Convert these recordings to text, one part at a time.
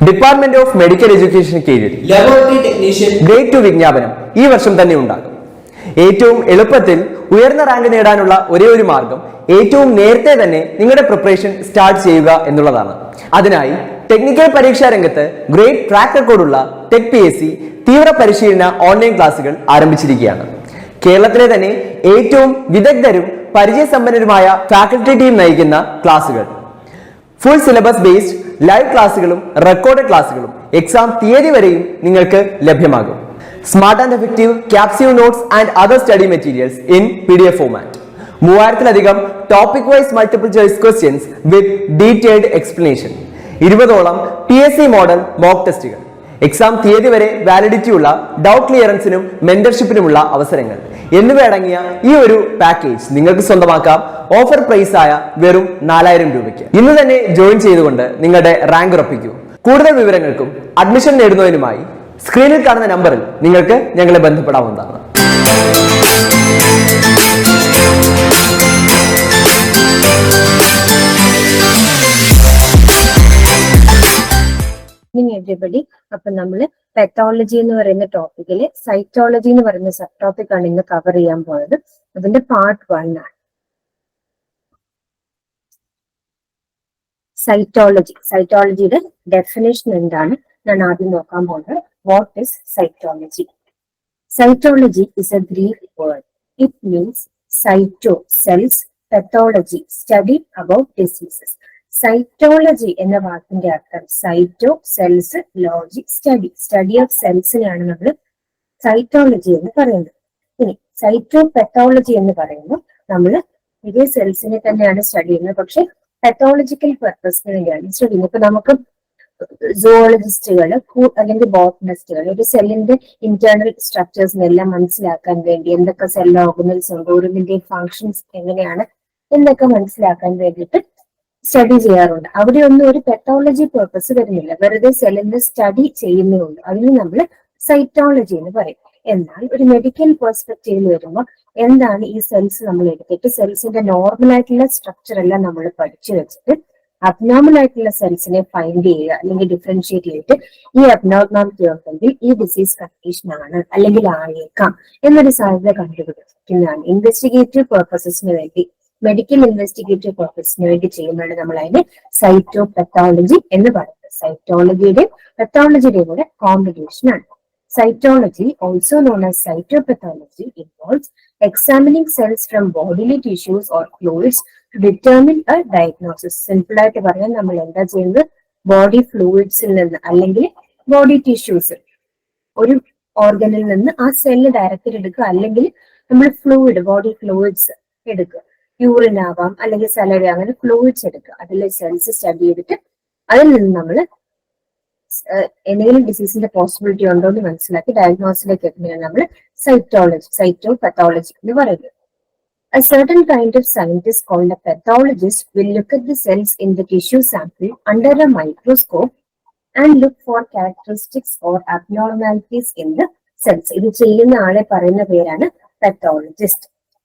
Department of medical education കീഴിൽ laboratory technician grade 2 വിജ്ഞാപനം ഈ വർഷം തന്നെ ഉണ്ടാകും. ഏറ്റവും എളുപ്പത്തിൽ ഉയർന്ന റാങ്ക് നേടാനുള്ള ഒരേ ഒരു മാർഗം ഏറ്റവും നേരത്തെ തന്നെ നിങ്ങളുടെ പ്രിപ്പറേഷൻ സ്റ്റാർട്ട് ചെയ്യുക എന്നുള്ളതാണ്. അതിനായി ടെക്നിക്കൽ പരീക്ഷാ രംഗത്ത് ഗ്രേഡ് ട്രാക്ക് റെക്കോർഡുള്ള ടെക് PSC തീവ്ര പരിശീലന ഓൺലൈൻ ക്ലാസുകൾ ആരംഭിച്ചിരിക്കുകയാണ്. കേരളത്തിലെ തന്നെ ഏറ്റവും വിദഗ്ധരും പരിചയസമ്പന്നരുമായ ഫാക്കൽറ്റി ടീം നയിക്കുന്ന ക്ലാസുകൾ, ഫുൾ സിലബസ് ബേസ്ഡ് ലൈവ് ക്ലാസുകളും റെക്കോർഡഡ് ക്ലാസുകളും എക്സാം തീയതി വരെയും നിങ്ങൾക്ക് ലഭ്യമാകും. Smart and effective capsule notes and other study materials in PDF format. 3000-ലധികം topic wise multiple choice questions with detailed explanation. 20ഓളം PSC മോഡൽ മോക്ക് ടെസ്റ്റുകൾ. എക്സാം തീയതി വരെ വാലിഡിറ്റി ഉള്ള ഡൗട്ട് ക്ലിയറൻസിനും മെന്റർഷിപ്പിനുമുള്ള അവസരങ്ങൾ എന്നിവ അടങ്ങിയ ഈ ഒരു പാക്കേജ് നിങ്ങൾക്ക് സ്വന്തമാക്കാം ഓഫർ പ്രൈസ് ആയ വെറും 4000 രൂപയ്ക്ക്. ഇന്ന് തന്നെ ജോയിൻ ചെയ്തുകൊണ്ട് നിങ്ങളുടെ റാങ്ക് ഉറപ്പിക്കൂ. കൂടുതൽ വിവരങ്ങൾക്കും അഡ്മിഷൻ നേടുന്നതിനുമായി സ്ക്രീനിൽ കാണുന്ന നമ്പറിൽ നിങ്ങൾക്ക് ഞങ്ങളെ ബന്ധപ്പെടാവുന്നതാണ്. എവരിബഡി, അപ്പൊ നമ്മള് പെത്തോളജി എന്ന് പറയുന്ന ടോപ്പിക്കില് സൈറ്റോളജി എന്ന് പറയുന്ന സബ് ടോപ്പിക് ആണ് ഇന്ന് കവർ ചെയ്യാൻ പോകുന്നത്. അതിന്റെ പാർട്ട് 1 ആണ് സൈറ്റോളജി. സൈറ്റോളജിയുടെ ഡെഫിനേഷൻ എന്താണ് ഞാൻ ആദ്യം നോക്കാൻ പോകുന്നത്. What is cytology? Cytology is a Greek word. It means cyto, cells, pathology, study about diseases. Cytology എന്ന വാക്കിന്റെ അർത്ഥം cyto, cells, logy, study. Study of സെൽസിനെയാണ് നമ്മൾ സൈറ്റോളജി എന്ന് പറയുന്നത്. ഇനി സൈറ്റോ പെത്തോളജി എന്ന് പറയുമ്പോൾ നമ്മൾ ഇതേ സെൽസിനെ തന്നെയാണ് സ്റ്റഡി ചെയ്യുന്നത്, പക്ഷെ പെത്തോളജിക്കൽ പർപ്പസിന് വേണ്ടിയാണ് സ്റ്റഡി ചെയ്യുന്നത്. ഇപ്പൊ നമുക്ക് സുവോളജിസ്റ്റുകൾ അല്ലെങ്കിൽ ബോട്ടണിസ്റ്റുകൾ ഒരു സെല്ലിന്റെ ഇന്റേണൽ സ്ട്രക്ചേഴ്സിനെല്ലാം മനസ്സിലാക്കാൻ വേണ്ടി എന്തൊക്കെ സെൽ ഓർഗനൽസ് ഉണ്ട്, ഓരോന്നിന്റെയും ഫങ്ഷൻസ് എങ്ങനെയാണ് എന്നൊക്കെ മനസ്സിലാക്കാൻ വേണ്ടിയിട്ട് സ്റ്റഡി ചെയ്യാറുണ്ട്. അവിടെ ഒന്നും ഒരു പെത്തോളജി പർപ്പസ് വരുന്നില്ല, വെറുതെ സെല്ലിന്റെ സ്റ്റഡി ചെയ്യുന്നതുകൊണ്ട് അതിന് നമ്മൾ സൈറ്റോളജി എന്ന് പറയും. എന്നാൽ ഒരു മെഡിക്കൽ പെർസ്പെക്റ്റീവിൽ വരുമ്പോൾ എന്താണ് ഈ സെൽസ് നമ്മൾ എടുത്തിട്ട് സെൽസിന്റെ നോർമൽ ആയിട്ടുള്ള സ്ട്രക്ചർ എല്ലാം നമ്മൾ പഠിച്ചു വെച്ചിട്ട് അബ്നോർമൽ ആയിട്ടുള്ള സെൽസിനെ ഫൈൻഡ് ചെയ്യുക അല്ലെങ്കിൽ ഡിഫറൻഷിയേറ്റ് ചെയ്തിട്ട് ഈ അബ്നോർമാലിറ്റി ഉണ്ടെങ്കിൽ ഈ ഡിസീസ് കണ്ടീഷൻ ആണ് അല്ലെങ്കിൽ ആയേക്കാം എന്നൊരു സാധ്യത കണ്ടുപിടിക്കുന്നതാണ്. ഇൻവെസ്റ്റിഗേറ്റീവ് പർപ്പസസിന് വേണ്ടി, മെഡിക്കൽ ഇൻവെസ്റ്റിഗേറ്റീവ് പർപ്പസിന് വേണ്ടി ചെയ്യുന്നതാണ് നമ്മൾ അതിനെ സൈറ്റോ പെത്തോളജി എന്ന് പറയുന്നത്. സൈറ്റോളജിയുടെയും പെത്തോളജിയുടെയും കൂടെ കോമ്പിനേഷൻ ആണ്. Cytology, also known as cytopathology, involves examining cells from bodily tissues or fluids to determine a diagnosis. Simple ആയിട്ട് പറയാൻ നമ്മൾ എന്താ ചെയ്യുന്നത്, ബോഡി ഫ്ലൂയിഡ്സിൽ നിന്ന് അല്ലെങ്കിൽ ബോഡി ടിഷ്യൂസ് ഒരു ഓർഗനിൽ നിന്ന് ആ സെല്ല് ഡയറക്റ്റ് എടുക്കുക, അല്ലെങ്കിൽ നമ്മൾ ഫ്ലൂയിഡ് ബോഡി ഫ്ലൂയിഡ്സ് എടുക്കുക, യൂറിൻ ആവാം അല്ലെങ്കിൽ സലറി, അങ്ങനെ ഫ്ലൂയിഡ്സ് എടുക്കുക, അതിലെ സെൽസ് സ്റ്റഡി ചെയ്തിട്ട് അതിൽ നിന്ന് നമ്മൾ എന്തെങ്കിലും ഡിസീസിന്റെ പോസിബിലിറ്റി ഉണ്ടോ എന്ന് മനസ്സിലാക്കി ഡയഗ്നോസിലേക്ക് എത്തുന്നതാണ് നമ്മൾ സൈറ്റോളജി, സൈറ്റോ പത്തോളജി എന്ന് പറയുന്നത്. A certain kind of scientist called a pathologist will look at the cells in the tissue sample under a microscope and look for characteristics or abnormalities in the cells. ഇത് ചെയ്യുന്ന ആളെ പറയുന്ന പേരാണ് pathologist.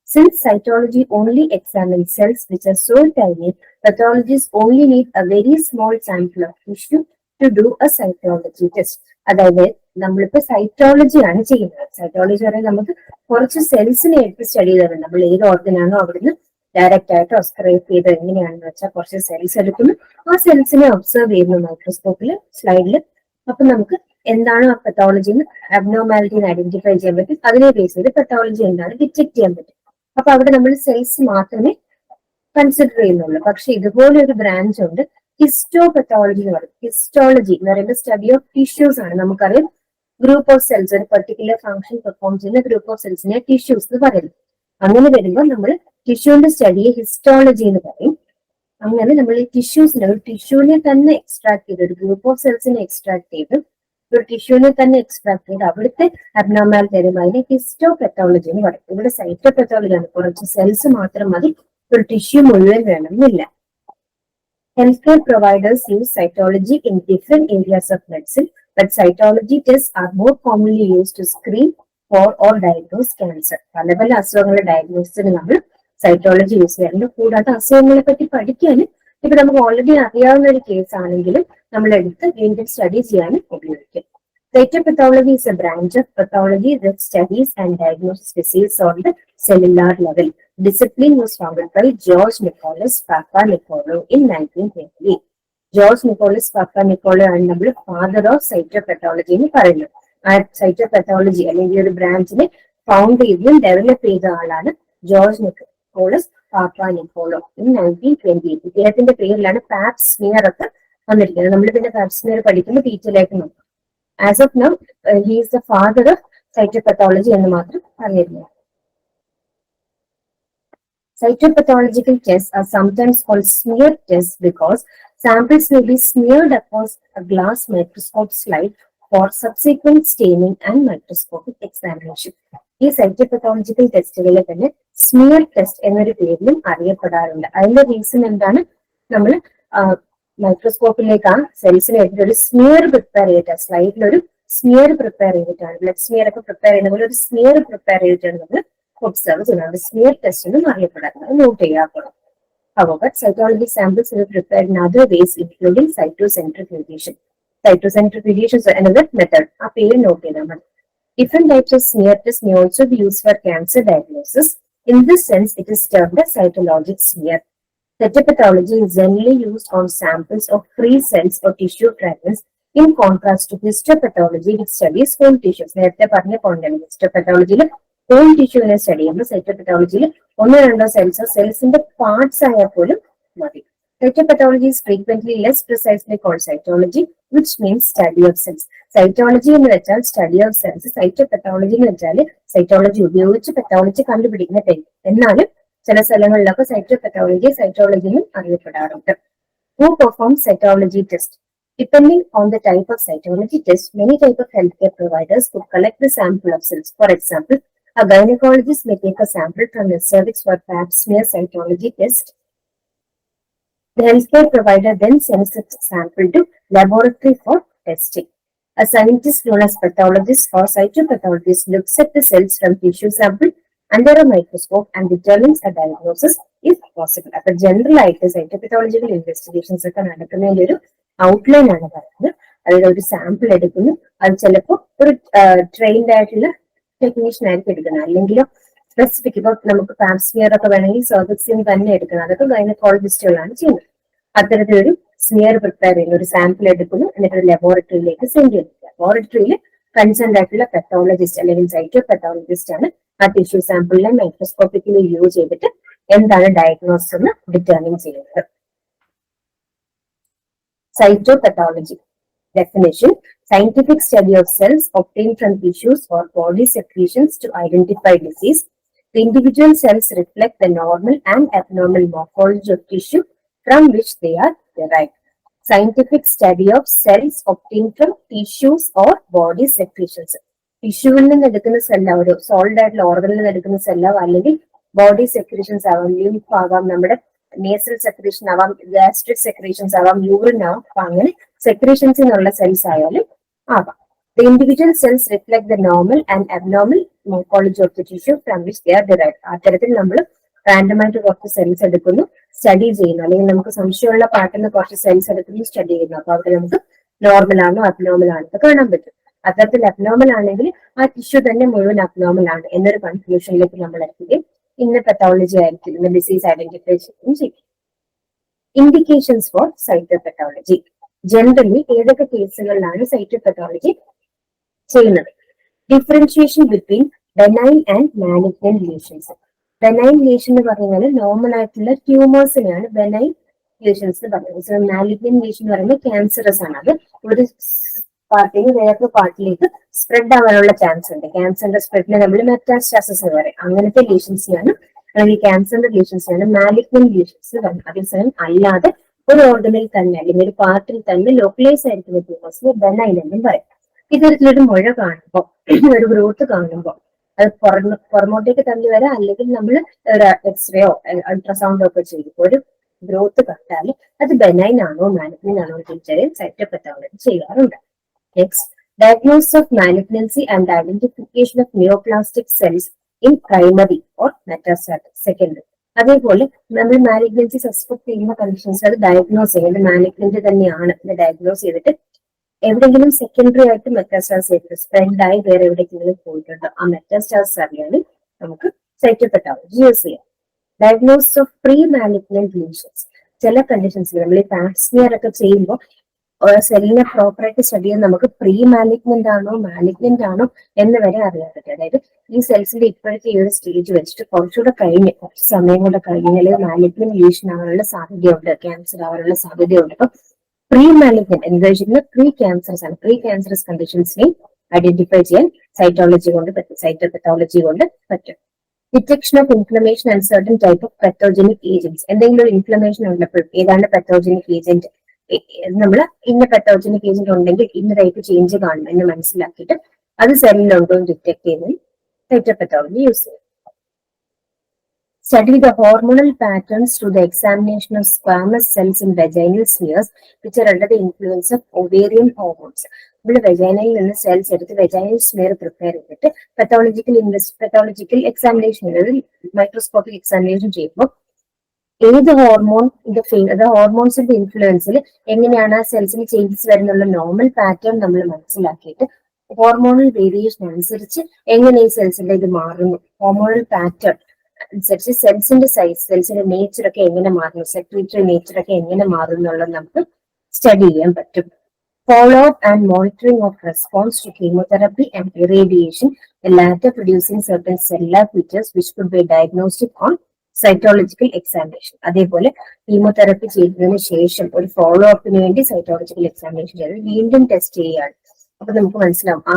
Since cytology only examines cells which are so tiny, pathologists only need a very small sample of tissue to do a cytology test. അതായത് നമ്മളിപ്പോ cytology ആണ് ചെയ്യുന്നത്. Cytology പറയാൻ നമുക്ക് കുറച്ച് സെൽസിനെ എടുത്ത് സ്റ്റഡി ചെയ്താൽ നമ്മൾ ഏത് ഓർഗനാണോ അവിടുന്ന് ഡയറക്റ്റ് ആയിട്ട് ഒസ്ക്രൈബ് ചെയ്ത് എങ്ങനെയാണെന്ന് വെച്ചാൽ കുറച്ച് സെൽസ് എടുക്കുന്നു, ആ സെൽസിനെ ഒബ്സർവ് ചെയ്യുന്നു മൈക്രോസ്കോപ്പിൽ, സ്ലൈഡിൽ. അപ്പൊ നമുക്ക് എന്താണ് ആ പെത്തോളജിന്ന് അബ്നോർമാലിറ്റിന്ന് ഐഡന്റിഫൈ ചെയ്യാൻ പറ്റും. അതിനെ ബേസ് ചെയ്ത് പെത്തോളജി എന്താണ് ഡിറ്റക്ട് ചെയ്യാൻ പറ്റും. അപ്പൊ അവിടെ നമ്മൾ സെൽസ് മാത്രമേ കൺസിഡർ ചെയ്യുന്നുള്ളൂ. പക്ഷെ ഇതുപോലെ ഒരു ബ്രാഞ്ച് ഉണ്ട്, ഹിസ്റ്റോപെത്തോളജി എന്ന് പറയും. ഹിസ്റ്റോളജി എന്ന് പറയുന്നത് സ്റ്റഡി ഓഫ് ടിഷ്യൂസ് ആണ്. നമുക്കറിയാം ഗ്രൂപ്പ് ഓഫ് സെൽസ്, ഒരു പെർട്ടിക്കുലർ ഫംഗ്ഷൻ പെർഫോം ചെയ്യുന്ന ഗ്രൂപ്പ് ഓഫ് സെൽസിനെ ടിഷ്യൂസ് എന്ന് പറയുന്നത്. അങ്ങനെ വരുമ്പോൾ നമ്മൾ ടിഷ്യൂവിന്റെ സ്റ്റഡിയെ ഹിസ്റ്റോളജി എന്ന് പറയും. അങ്ങനെ നമ്മൾ ഈ ടിഷ്യൂസിനെ, ഒരു ടിഷ്യൂവിനെ തന്നെ എക്സ്ട്രാക്ട് ചെയ്ത്, ഒരു ഗ്രൂപ്പ് ഓഫ് സെൽസിനെ എക്സ്ട്രാക്ട് ചെയ്ത്, ഒരു ടിഷ്യൂവിനെ തന്നെ എക്സ്ട്രാക്ട് ചെയ്ത് അവിടുത്തെ അബ്നോർമാലിറ്റി തരുമ്പോൾ അതിനെ ഹിസ്റ്റോപെത്തോളജി എന്ന് പറയും. ഇവിടെ സൈറ്റോപെത്തോളജി ആണ്, കുറച്ച് സെൽസ് മാത്രം മതി, ഒരു ടിഷ്യൂ മുഴുവൻ വേണമെന്നില്ല. Healthcare providers use cytology in different areas of medicine, but cytology tests are more commonly used to screen for or diagnose cancer. പല പല അസുഖങ്ങളുടെ ഡയഗ്നോസിന് നമ്മൾ സൈറ്റോളജി യൂസ് ചെയ്യാറുണ്ട്. കൂടാതെ അസുഖങ്ങളെ പറ്റി പഠിക്കാനും ഇപ്പൊ നമുക്ക് ഓൾറെഡി അറിയാവുന്ന ഒരു കേസ് ആണെങ്കിലും നമ്മളെടുത്ത് വീണ്ടും സ്റ്റഡി ചെയ്യാൻ ഉപയോഗിക്കും. Cytopathology is a branch of pathology that studies and diagnoses disease on the cellular level. Discipline was founded by George Nicholas Papanicolaou in 1920. George Nicholas Papanicolaou ആണ് നമ്മൾ ഫാദർ ഓഫ് സൈറ്റോപെത്തോളജി എന്ന് പറയുന്നത്. ആ സൈറ്റോപെത്തോളജി അല്ലെങ്കിൽ ഒരു ബ്രാഞ്ചിനെ ഫൗണ്ട് ചെയ്തതും ഡെവലപ്പ് ചെയ്ത ആളാണ് ജോർജ് നിക്കോളസ് പാപ്പാനിക്കോളോ ഇൻ 1920. ഇദ്ദേഹത്തിന്റെ പേരിലാണ് പാപ് സ്മിയർ ഒക്കെ വന്നിരിക്കുന്നത്. നമ്മൾ പിന്നെ പാപ് സ്മിയർ പഠിക്കുമ്പോൾ ഡീറ്റെയിൽ നോക്കാം. As of now he is the father of cytopathology എന്ന് മാത്രം പറഞ്ഞിരുന്നു. Cytopathological tests are sometimes called smear tests because samples may be smeared across a glass microscope slide for subsequent staining and microscopic examination. ഈ സൈറ്റോപെത്തോളജിക്കൽ ടെസ്റ്റുകളെ തന്നെ smear test എന്നൊരു പേരിലും അറിയപ്പെടാറുണ്ട്. അതിന്റെ reason എന്താണ്? നമ്മൾ മൈക്രോസ്കോപ്പിലേക്ക് ആ സെൽസിനെ എടുത്തിട്ട് ഒരു സ്മിയർ പ്രിപ്പയർ ചെയ്തിട്ടാണ്, സ്ലൈഡിൽ ഒരു സ്മിയർ പ്രിപ്പയർ ചെയ്തിട്ടാണ്, ബ്ലഡ് സ്മിയർ ഒക്കെ പ്രിപ്പയർ ചെയ്യുന്ന പോലെ ഒരു സ്മിയർ പ്രിപ്പയർ ചെയ്തിട്ടാണ് നമ്മൾ ഒബ്സർവ് ചെയ്യുന്നത്. സ്മിയർ ടെസ്റ്റ് എന്നും അറിയപ്പെടാറുണ്ട്. നോട്ട് ചെയ്യാറുണ്ട്. However, cytology samples are prepared in other ways, including cytocentrifugation. Cytocentrifugation is another method. ആ പേര് നോട്ട് ചെയ്താൽ മതി. Different types of smear tests may also be used for cancer diagnosis. In this sense, it is termed a cytologic smear. Cytopathology is generally used on samples of free cells or tissue fragments, in contrast to histopathology, which studies whole tissues. നേരത്തെ പറഞ്ഞ പോയിന്റാണ്. ഹിസ്റ്റോപെത്തോളജിയിൽ whole ടിഷ്യൂവിനെ study ചെയ്യുമ്പോൾ സൈറ്റോപെത്തോളജിയിൽ ഒന്നോ രണ്ടോ സെൽസിന്റെ parts ആയാൽ പോലും മതി. Cytopathology is frequently less precisely called cytology, which means study of cells. Cytology എന്ന് വെച്ചാൽ സ്റ്റഡി ഓഫ് സെൽസ്, സൈറ്റോപെത്തോളജി എന്ന് വെച്ചാൽ സൈറ്റോളജി ഉപയോഗിച്ച് പെത്തോളജി കണ്ടുപിടിക്കുന്ന പേര്. എന്നാലും ചില സ്ഥലങ്ങളിലൊക്കെ സൈറ്റോപെത്തോളജി എന്നും അറിയപ്പെടാറുണ്ട്. Who performs cytology test? Depending on the type of cytology test, many types of healthcare providers could collect the sample of cells. For example, a gynecologist may take a sample from the cervix for pap smear cytology test. The healthcare provider then sends the sample to laboratory for testing. A scientist known as pathologist or cytopathologist looks at the cells from tissue sample under a microscope and determines a diagnosis if possible. അപ്പൊ general ആയിട്ട് സൈറ്റോപെത്തോളജിക്കൽ investigations ഒക്കെ നടക്കുന്നതിന്റെ ഒരു outline ആണ് പറയുന്നത്. അതായത് ഒരു sample എടുക്കുന്നു, അത് ചിലപ്പോൾ ഒരു ട്രെയിൻഡ് ആയിട്ടുള്ള ടെക്നീഷ്യൻ ആയിരിക്കും എടുക്കുന്നത്, അല്ലെങ്കിൽ സ്പെസിഫിക് ഇപ്പൊ നമുക്ക് പാപ് സ്മിയർ ഒക്കെ വേണമെങ്കിൽ സർവിക്സിന് തന്നെ എടുക്കുന്നത്, അതൊക്കെ ഗൈനക്കോളജിസ്റ്റുകളാണ് ചെയ്യുന്നത്. അത്തരത്തിലൊരു സ്മിയർ പ്രിപ്പയർ ചെയ്യുന്ന ഒരു സാമ്പിൾ എടുക്കുന്നു, എന്നിട്ട് ഒരു ലബോറട്ടറിയിലേക്ക് സെൻഡ് ചെയ്യുന്നു. ലബോറട്ടറിയിൽ കൺസേൺഡ് ആയിട്ടുള്ള പെത്തോളജിസ്റ്റ് അല്ലെങ്കിൽ സൈറ്റോപെത്തോളജിസ്റ്റ് ആണ് ആ ടിഷ്യൂ സാമ്പിളിനെ മൈക്രോസ്കോപ്പിക്കലി വ്യൂ ചെയ്തിട്ട് എന്താണ് ഡയഗ്നോസിസ് എന്ന് ഡിറ്റർമിൻ ചെയ്യുന്നത്. Cytopathology. Definition: scientific study of cells obtained from tissues or body secretions to identify disease. The individual cells reflect the normal and abnormal morphology of tissue from which they are derived. Scientific study of cells obtained from tissues or body secretions. ടിഷ്യൂവിൽ നിന്ന് എടുക്കുന്ന സെല്ലാവും, ഒരു solid ആയിട്ടുള്ള ഓർഗനിൽ നിന്ന് എടുക്കുന്ന സെല്ലാവും, അല്ലെങ്കിൽ body secretions ആവാം, lymph ആവാം, നമ്മുടെ നേസൽ സെക്രീഷൻ ആവാം, ഗാസ്ട്രിക് സെക്രീഷൻസ് ആവാം, യൂറിൻ ആവാം. അപ്പൊ അങ്ങനെ സെക്രീഷൻസ് എന്നുള്ള സെൽസ് ആയാലും ആവാം. The individual cells reflect the normal and abnormal morphology of the tissue from which they are derived. അത്തരത്തിൽ നമ്മൾ റാൻഡമായിട്ട് കുറച്ച് സെൽസ് എടുക്കുന്നു, സ്റ്റഡി ചെയ്യുന്നു, അല്ലെങ്കിൽ നമുക്ക് സംശയമുള്ള പാർട്ടിൽ നിന്ന് കുറച്ച് സെൽസ് എടുക്കുന്നു, സ്റ്റഡി ചെയ്യുന്നു. അപ്പൊ അവിടെ നമുക്ക് നോർമൽ ആണോ അബ്നോർമൽ ആണോ ഒക്കെ കാണാൻ പറ്റും. അത്തരത്തിൽ അബ്നോർമൽ ആണെങ്കിൽ ആ ടിഷ്യൂ തന്നെ മുഴുവൻ അബ്നോർമൽ ആണ് എന്നൊരു കൺക്ലൂഷനിലേക്ക് നമ്മൾ എത്തുകയും ഇന്ന പെത്തോളജി ആയിരിക്കും, ഇന്ന ഡിസീസ് ഐഡന്റിഫൈ ചെയ്യുകയും ചെയ്യും. Indications four സൈറ്റോപെത്തോളജി. ജനറലി ഏതൊക്കെ കേസുകളിലാണ് സൈറ്റോപെത്തോളജി ചെയ്യുന്നത്? Differentiation between benign and malignant lesions. Benign lesion എന്ന് പറഞ്ഞാൽ നോർമൽ ആയിട്ടുള്ള ട്യൂമേഴ്സിനെയാണ് ബെനൈൻ ലീഷൻസ് എന്ന് പറയുന്നത്. മാലിഗ്നന്റ് ലീഷൻ എന്ന് പറയുമ്പോൾ ക്യാൻസറസ് ആണ്. അത് ഒരു പാർട്ടിന് വേറൊരു പാർട്ടിലേക്ക് സ്പ്രെഡ് ആവാനുള്ള ചാൻസ് ഉണ്ട്. ക്യാൻസറിന്റെ സ്പ്രെഡിനെ നമ്മൾ മെറ്റാസ്റ്റാസിസ് എന്ന് പറയും. അങ്ങനത്തെ ലീഷൻസിനാണ്, അല്ലെങ്കിൽ ക്യാൻസറിന്റെ ലീഷൻസിനാണ് മാലിഗ്നന്റ് ലീഷൻസ് പറയുന്നത്. അതേസമയം അല്ലാതെ ഒരു ഓർഗനിൽ തന്നെ അല്ലെങ്കിൽ ഒരു പാർട്ടിൽ തന്നെ ലോക്കലൈസ് ആയിരിക്കുന്ന ട്യൂമേഴ്സിന് ബെനൈൻ എന്നും പറയും. ഇത്തരത്തിലൊരു മുഴ കാണുമ്പോൾ, ഒരു ഗ്രോത്ത് കാണുമ്പോൾ അത് പുറമോട്ടേക്ക് തള്ളി വരാം, അല്ലെങ്കിൽ നമ്മൾ ഒരു എക്സ്റേയോ അൾട്രാസൗണ്ടോ ഒക്കെ ചെയ്തപ്പോൾ ഒരു ഗ്രോത്ത് കണ്ടാൽ അത് ബെനൈൻ ആണോ മാലിഗ്നൻ ആണോ തിരിച്ചറിയാൻ സൈറ്റോപെത്തോളജി ചെയ്യാറുണ്ട്. Next, diagnosis of malignancy and identification of neoplastic cells in primary or metastatic secondary. അതേപോലെ നമ്മൾ മാലിഗ്നൻസി സസ്പെക്ട് ചെയ്യുന്ന കണ്ടീഷൻസ് അത് ഡയഗ്നോസ് ചെയ്യുന്നത് മാലിഗ്നന്റ് തന്നെയാണ് ഇത് ഡയഗ്നോസ് ചെയ്തിട്ട് എവിടെയെങ്കിലും സെക്കൻഡറി ആയിട്ട് മെറ്റാസ്റ്റാസ് ചെയ്തിട്ട് സ്പ്രെഡ് ആയി വേറെ എവിടേക്കെങ്കിലും പോയിട്ടുണ്ട് ആ മെറ്റാസ്റ്റാസ് അറിയാൻ നമുക്ക് സൈറ്റോപെത്തോളജി യൂസ് ചെയ്യാം. Diagnosis of pre malignant lesions ചില കണ്ടീഷൻസിൽ നമ്മൾ ഈ പാപ്സ്മിയർ ഒക്കെ ചെയ്യുമ്പോൾ സെല്ലിനെ പ്രോപ്പറായിട്ട് സ്റ്റഡി ചെയ്യാൻ നമുക്ക് പ്രീ മാലിഗ്നന്റ് ആണോ മാലിഗ്നന്റ് ആണോ എന്ന് വരെ അറിയാൻ പറ്റും. അതായത് ഈ സെൽസിന്റെ ഇപ്പോഴത്തെ ഈ ഒരു സ്റ്റേജ് വെച്ചിട്ട് കുറച്ചുകൂടെ കഴിഞ്ഞ് കുറച്ച് സമയം കൂടെ കഴിഞ്ഞാൽ മാലിഗ്നന്റ് ലീഷൻ ആവാനുള്ള സാധ്യതയുണ്ട്, ക്യാൻസർ ആവാനുള്ള സാധ്യതയുണ്ട്. അപ്പൊ പ്രീ മാലിഗ്നന്റ് എന്ന് വെച്ചിട്ടുണ്ടെങ്കിൽ പ്രീ ക്യാൻസറസ് ആണ്. പ്രീ ക്യാൻസറസ് കണ്ടീഷൻസിനെ ഐഡന്റിഫൈ ചെയ്യാൻ സൈറ്റോളജി കൊണ്ട് പറ്റും, സൈറ്റോപെത്തോളജി കൊണ്ട് പറ്റും. Detection of inflammation and certain type of pathogenic agents എന്തെങ്കിലും ഒരു ഇൻഫ്ലമേഷൻ ഉള്ളപ്പോൾ ഏതാണ് പെത്തോജനിക് ഏജന്റ്, നമ്മൾ ഇന്ന പെത്തോജനിക് ഏജന്റ് ഉണ്ടെങ്കിൽ ഇന്ന ടൈപ്പ് ചേഞ്ച് കാണും എന്ന് മനസ്സിലാക്കിയിട്ട് അത് സെല്ലിലുണ്ടോ എന്ന് ഡിറ്റക്ട് ചെയ്യുന്നതിന് സൈറ്റോപെത്തോളജി യൂസ് ചെയ്യും. Study the hormonal patterns through the examination of squamous cells in vaginal smears which are under the influence of ovarian hormones. നമ്മൾ വെജൈനയിൽ നിന്ന് സെൽസ് എടുത്ത് വെജൈനൽ സ്മിയർ പ്രിപ്പയർ ചെയ്തിട്ട് പെത്തോളജിക്കൽ എക്സാമിനേഷൻ മൈക്രോസ്കോപ്പിക് എക്സാമിനേഷൻ ചെയ്യുമ്പോൾ ഏത് ഹോർമോൺസിന്റെ ഇൻഫ്ലുവൻസിൽ എങ്ങനെയാണ് ആ സെൽസിന് ചേഞ്ചസ് വരുന്നുള്ള നോർമൽ പാറ്റേൺ നമ്മൾ മനസ്സിലാക്കിയിട്ട് ഹോർമോണൽ വേരിയേഷൻ അനുസരിച്ച് എങ്ങനെ ഈ സെൽസിന്റെ ഇത് മാറുന്നു, ഹോർമോണൽ പാറ്റേൺ അനുസരിച്ച് സെൽസിന്റെ സൈസ്, സെൽസിന്റെ നേച്ചർ ഒക്കെ എങ്ങനെ മാറുന്നു, സെക്രീറ്ററി നേച്ചർ ഒക്കെ എങ്ങനെ മാറുന്നു എന്നുള്ളത് നമുക്ക് സ്റ്റഡി ചെയ്യാൻ പറ്റും. Follow up and monitoring of response to chemotherapy and irradiation, the latter producing certain cellular features which could be diagnostic on cytological examination. അതേപോലെ കീമോതെറാപ്പി ചെയ്തതിനു ശേഷം ഒരു ഫോളോ അപ്പിന് വേണ്ടി സൈറ്റോളജിക്കൽ എക്സാമിനേഷൻ ചെയ്ത് വീണ്ടും ടെസ്റ്റ് ചെയ്യുകയാണ്. അപ്പൊ നമുക്ക് മനസ്സിലാവും ആ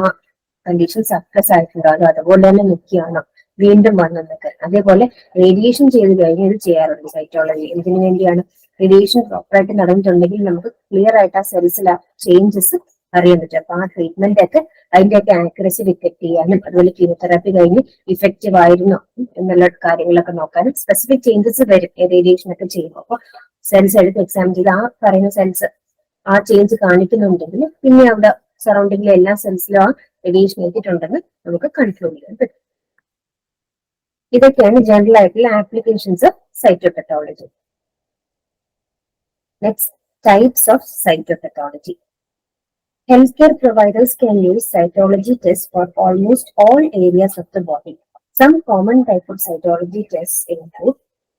കണ്ടീഷൻ സക്സസ് ആയിട്ടുണ്ടോ അതോ അതുപോലെ തന്നെ നിൽക്കുകയാണോ വീണ്ടും വന്നതൊക്കെ. അതേപോലെ റേഡിയേഷൻ ചെയ്ത് കഴിഞ്ഞ് ഇത് ചെയ്യാറുണ്ട് സൈറ്റോളജി. എന്തിനു വേണ്ടിയാണ്? റേഡിയേഷൻ പ്രോപ്പറായിട്ട് നടന്നിട്ടുണ്ടെങ്കിൽ നമുക്ക് ക്ലിയർ ആയിട്ട് ആ സെൽസിൽ ആ ചേഞ്ചസ് അറിയാൻ പറ്റും. അപ്പൊ ആ ട്രീറ്റ്മെന്റ് ഒക്കെ അതിന്റെയൊക്കെ ആക്യുറസി ഡിറ്റക്ട് ചെയ്യാനും അതുപോലെ കീമോതെറാപ്പി കഴിഞ്ഞ് ഇഫക്റ്റീവ് ആയിരുന്നോ എന്നുള്ള കാര്യങ്ങളൊക്കെ നോക്കാനും സ്പെസിഫിക് ചേഞ്ചസ് വരും റേഡിയേഷൻ ഒക്കെ ചെയ്യുമ്പോൾ. അപ്പൊ സെൽസ് എടുത്ത് എക്സാം ചെയ്ത് ആ പറയുന്ന സെൽസ് ആ ചേഞ്ച് കാണിക്കുന്നുണ്ടെങ്കിൽ പിന്നെ അവിടെ സറൗണ്ടിങ്ങിലെ എല്ലാ സെൽസിലും ആ റേഡിയേഷൻ എത്തിയിട്ടുണ്ടെന്ന് നമുക്ക് കൺക്ലൂഡ് ചെയ്യാൻ പറ്റും. ഇതൊക്കെയാണ് ജനറൽ ആയിട്ടുള്ള applications of cytopathology. Next, types of cytopathology. Healthcare providers can use cytology tests for almost all areas of the body. Some common type of cytology tests include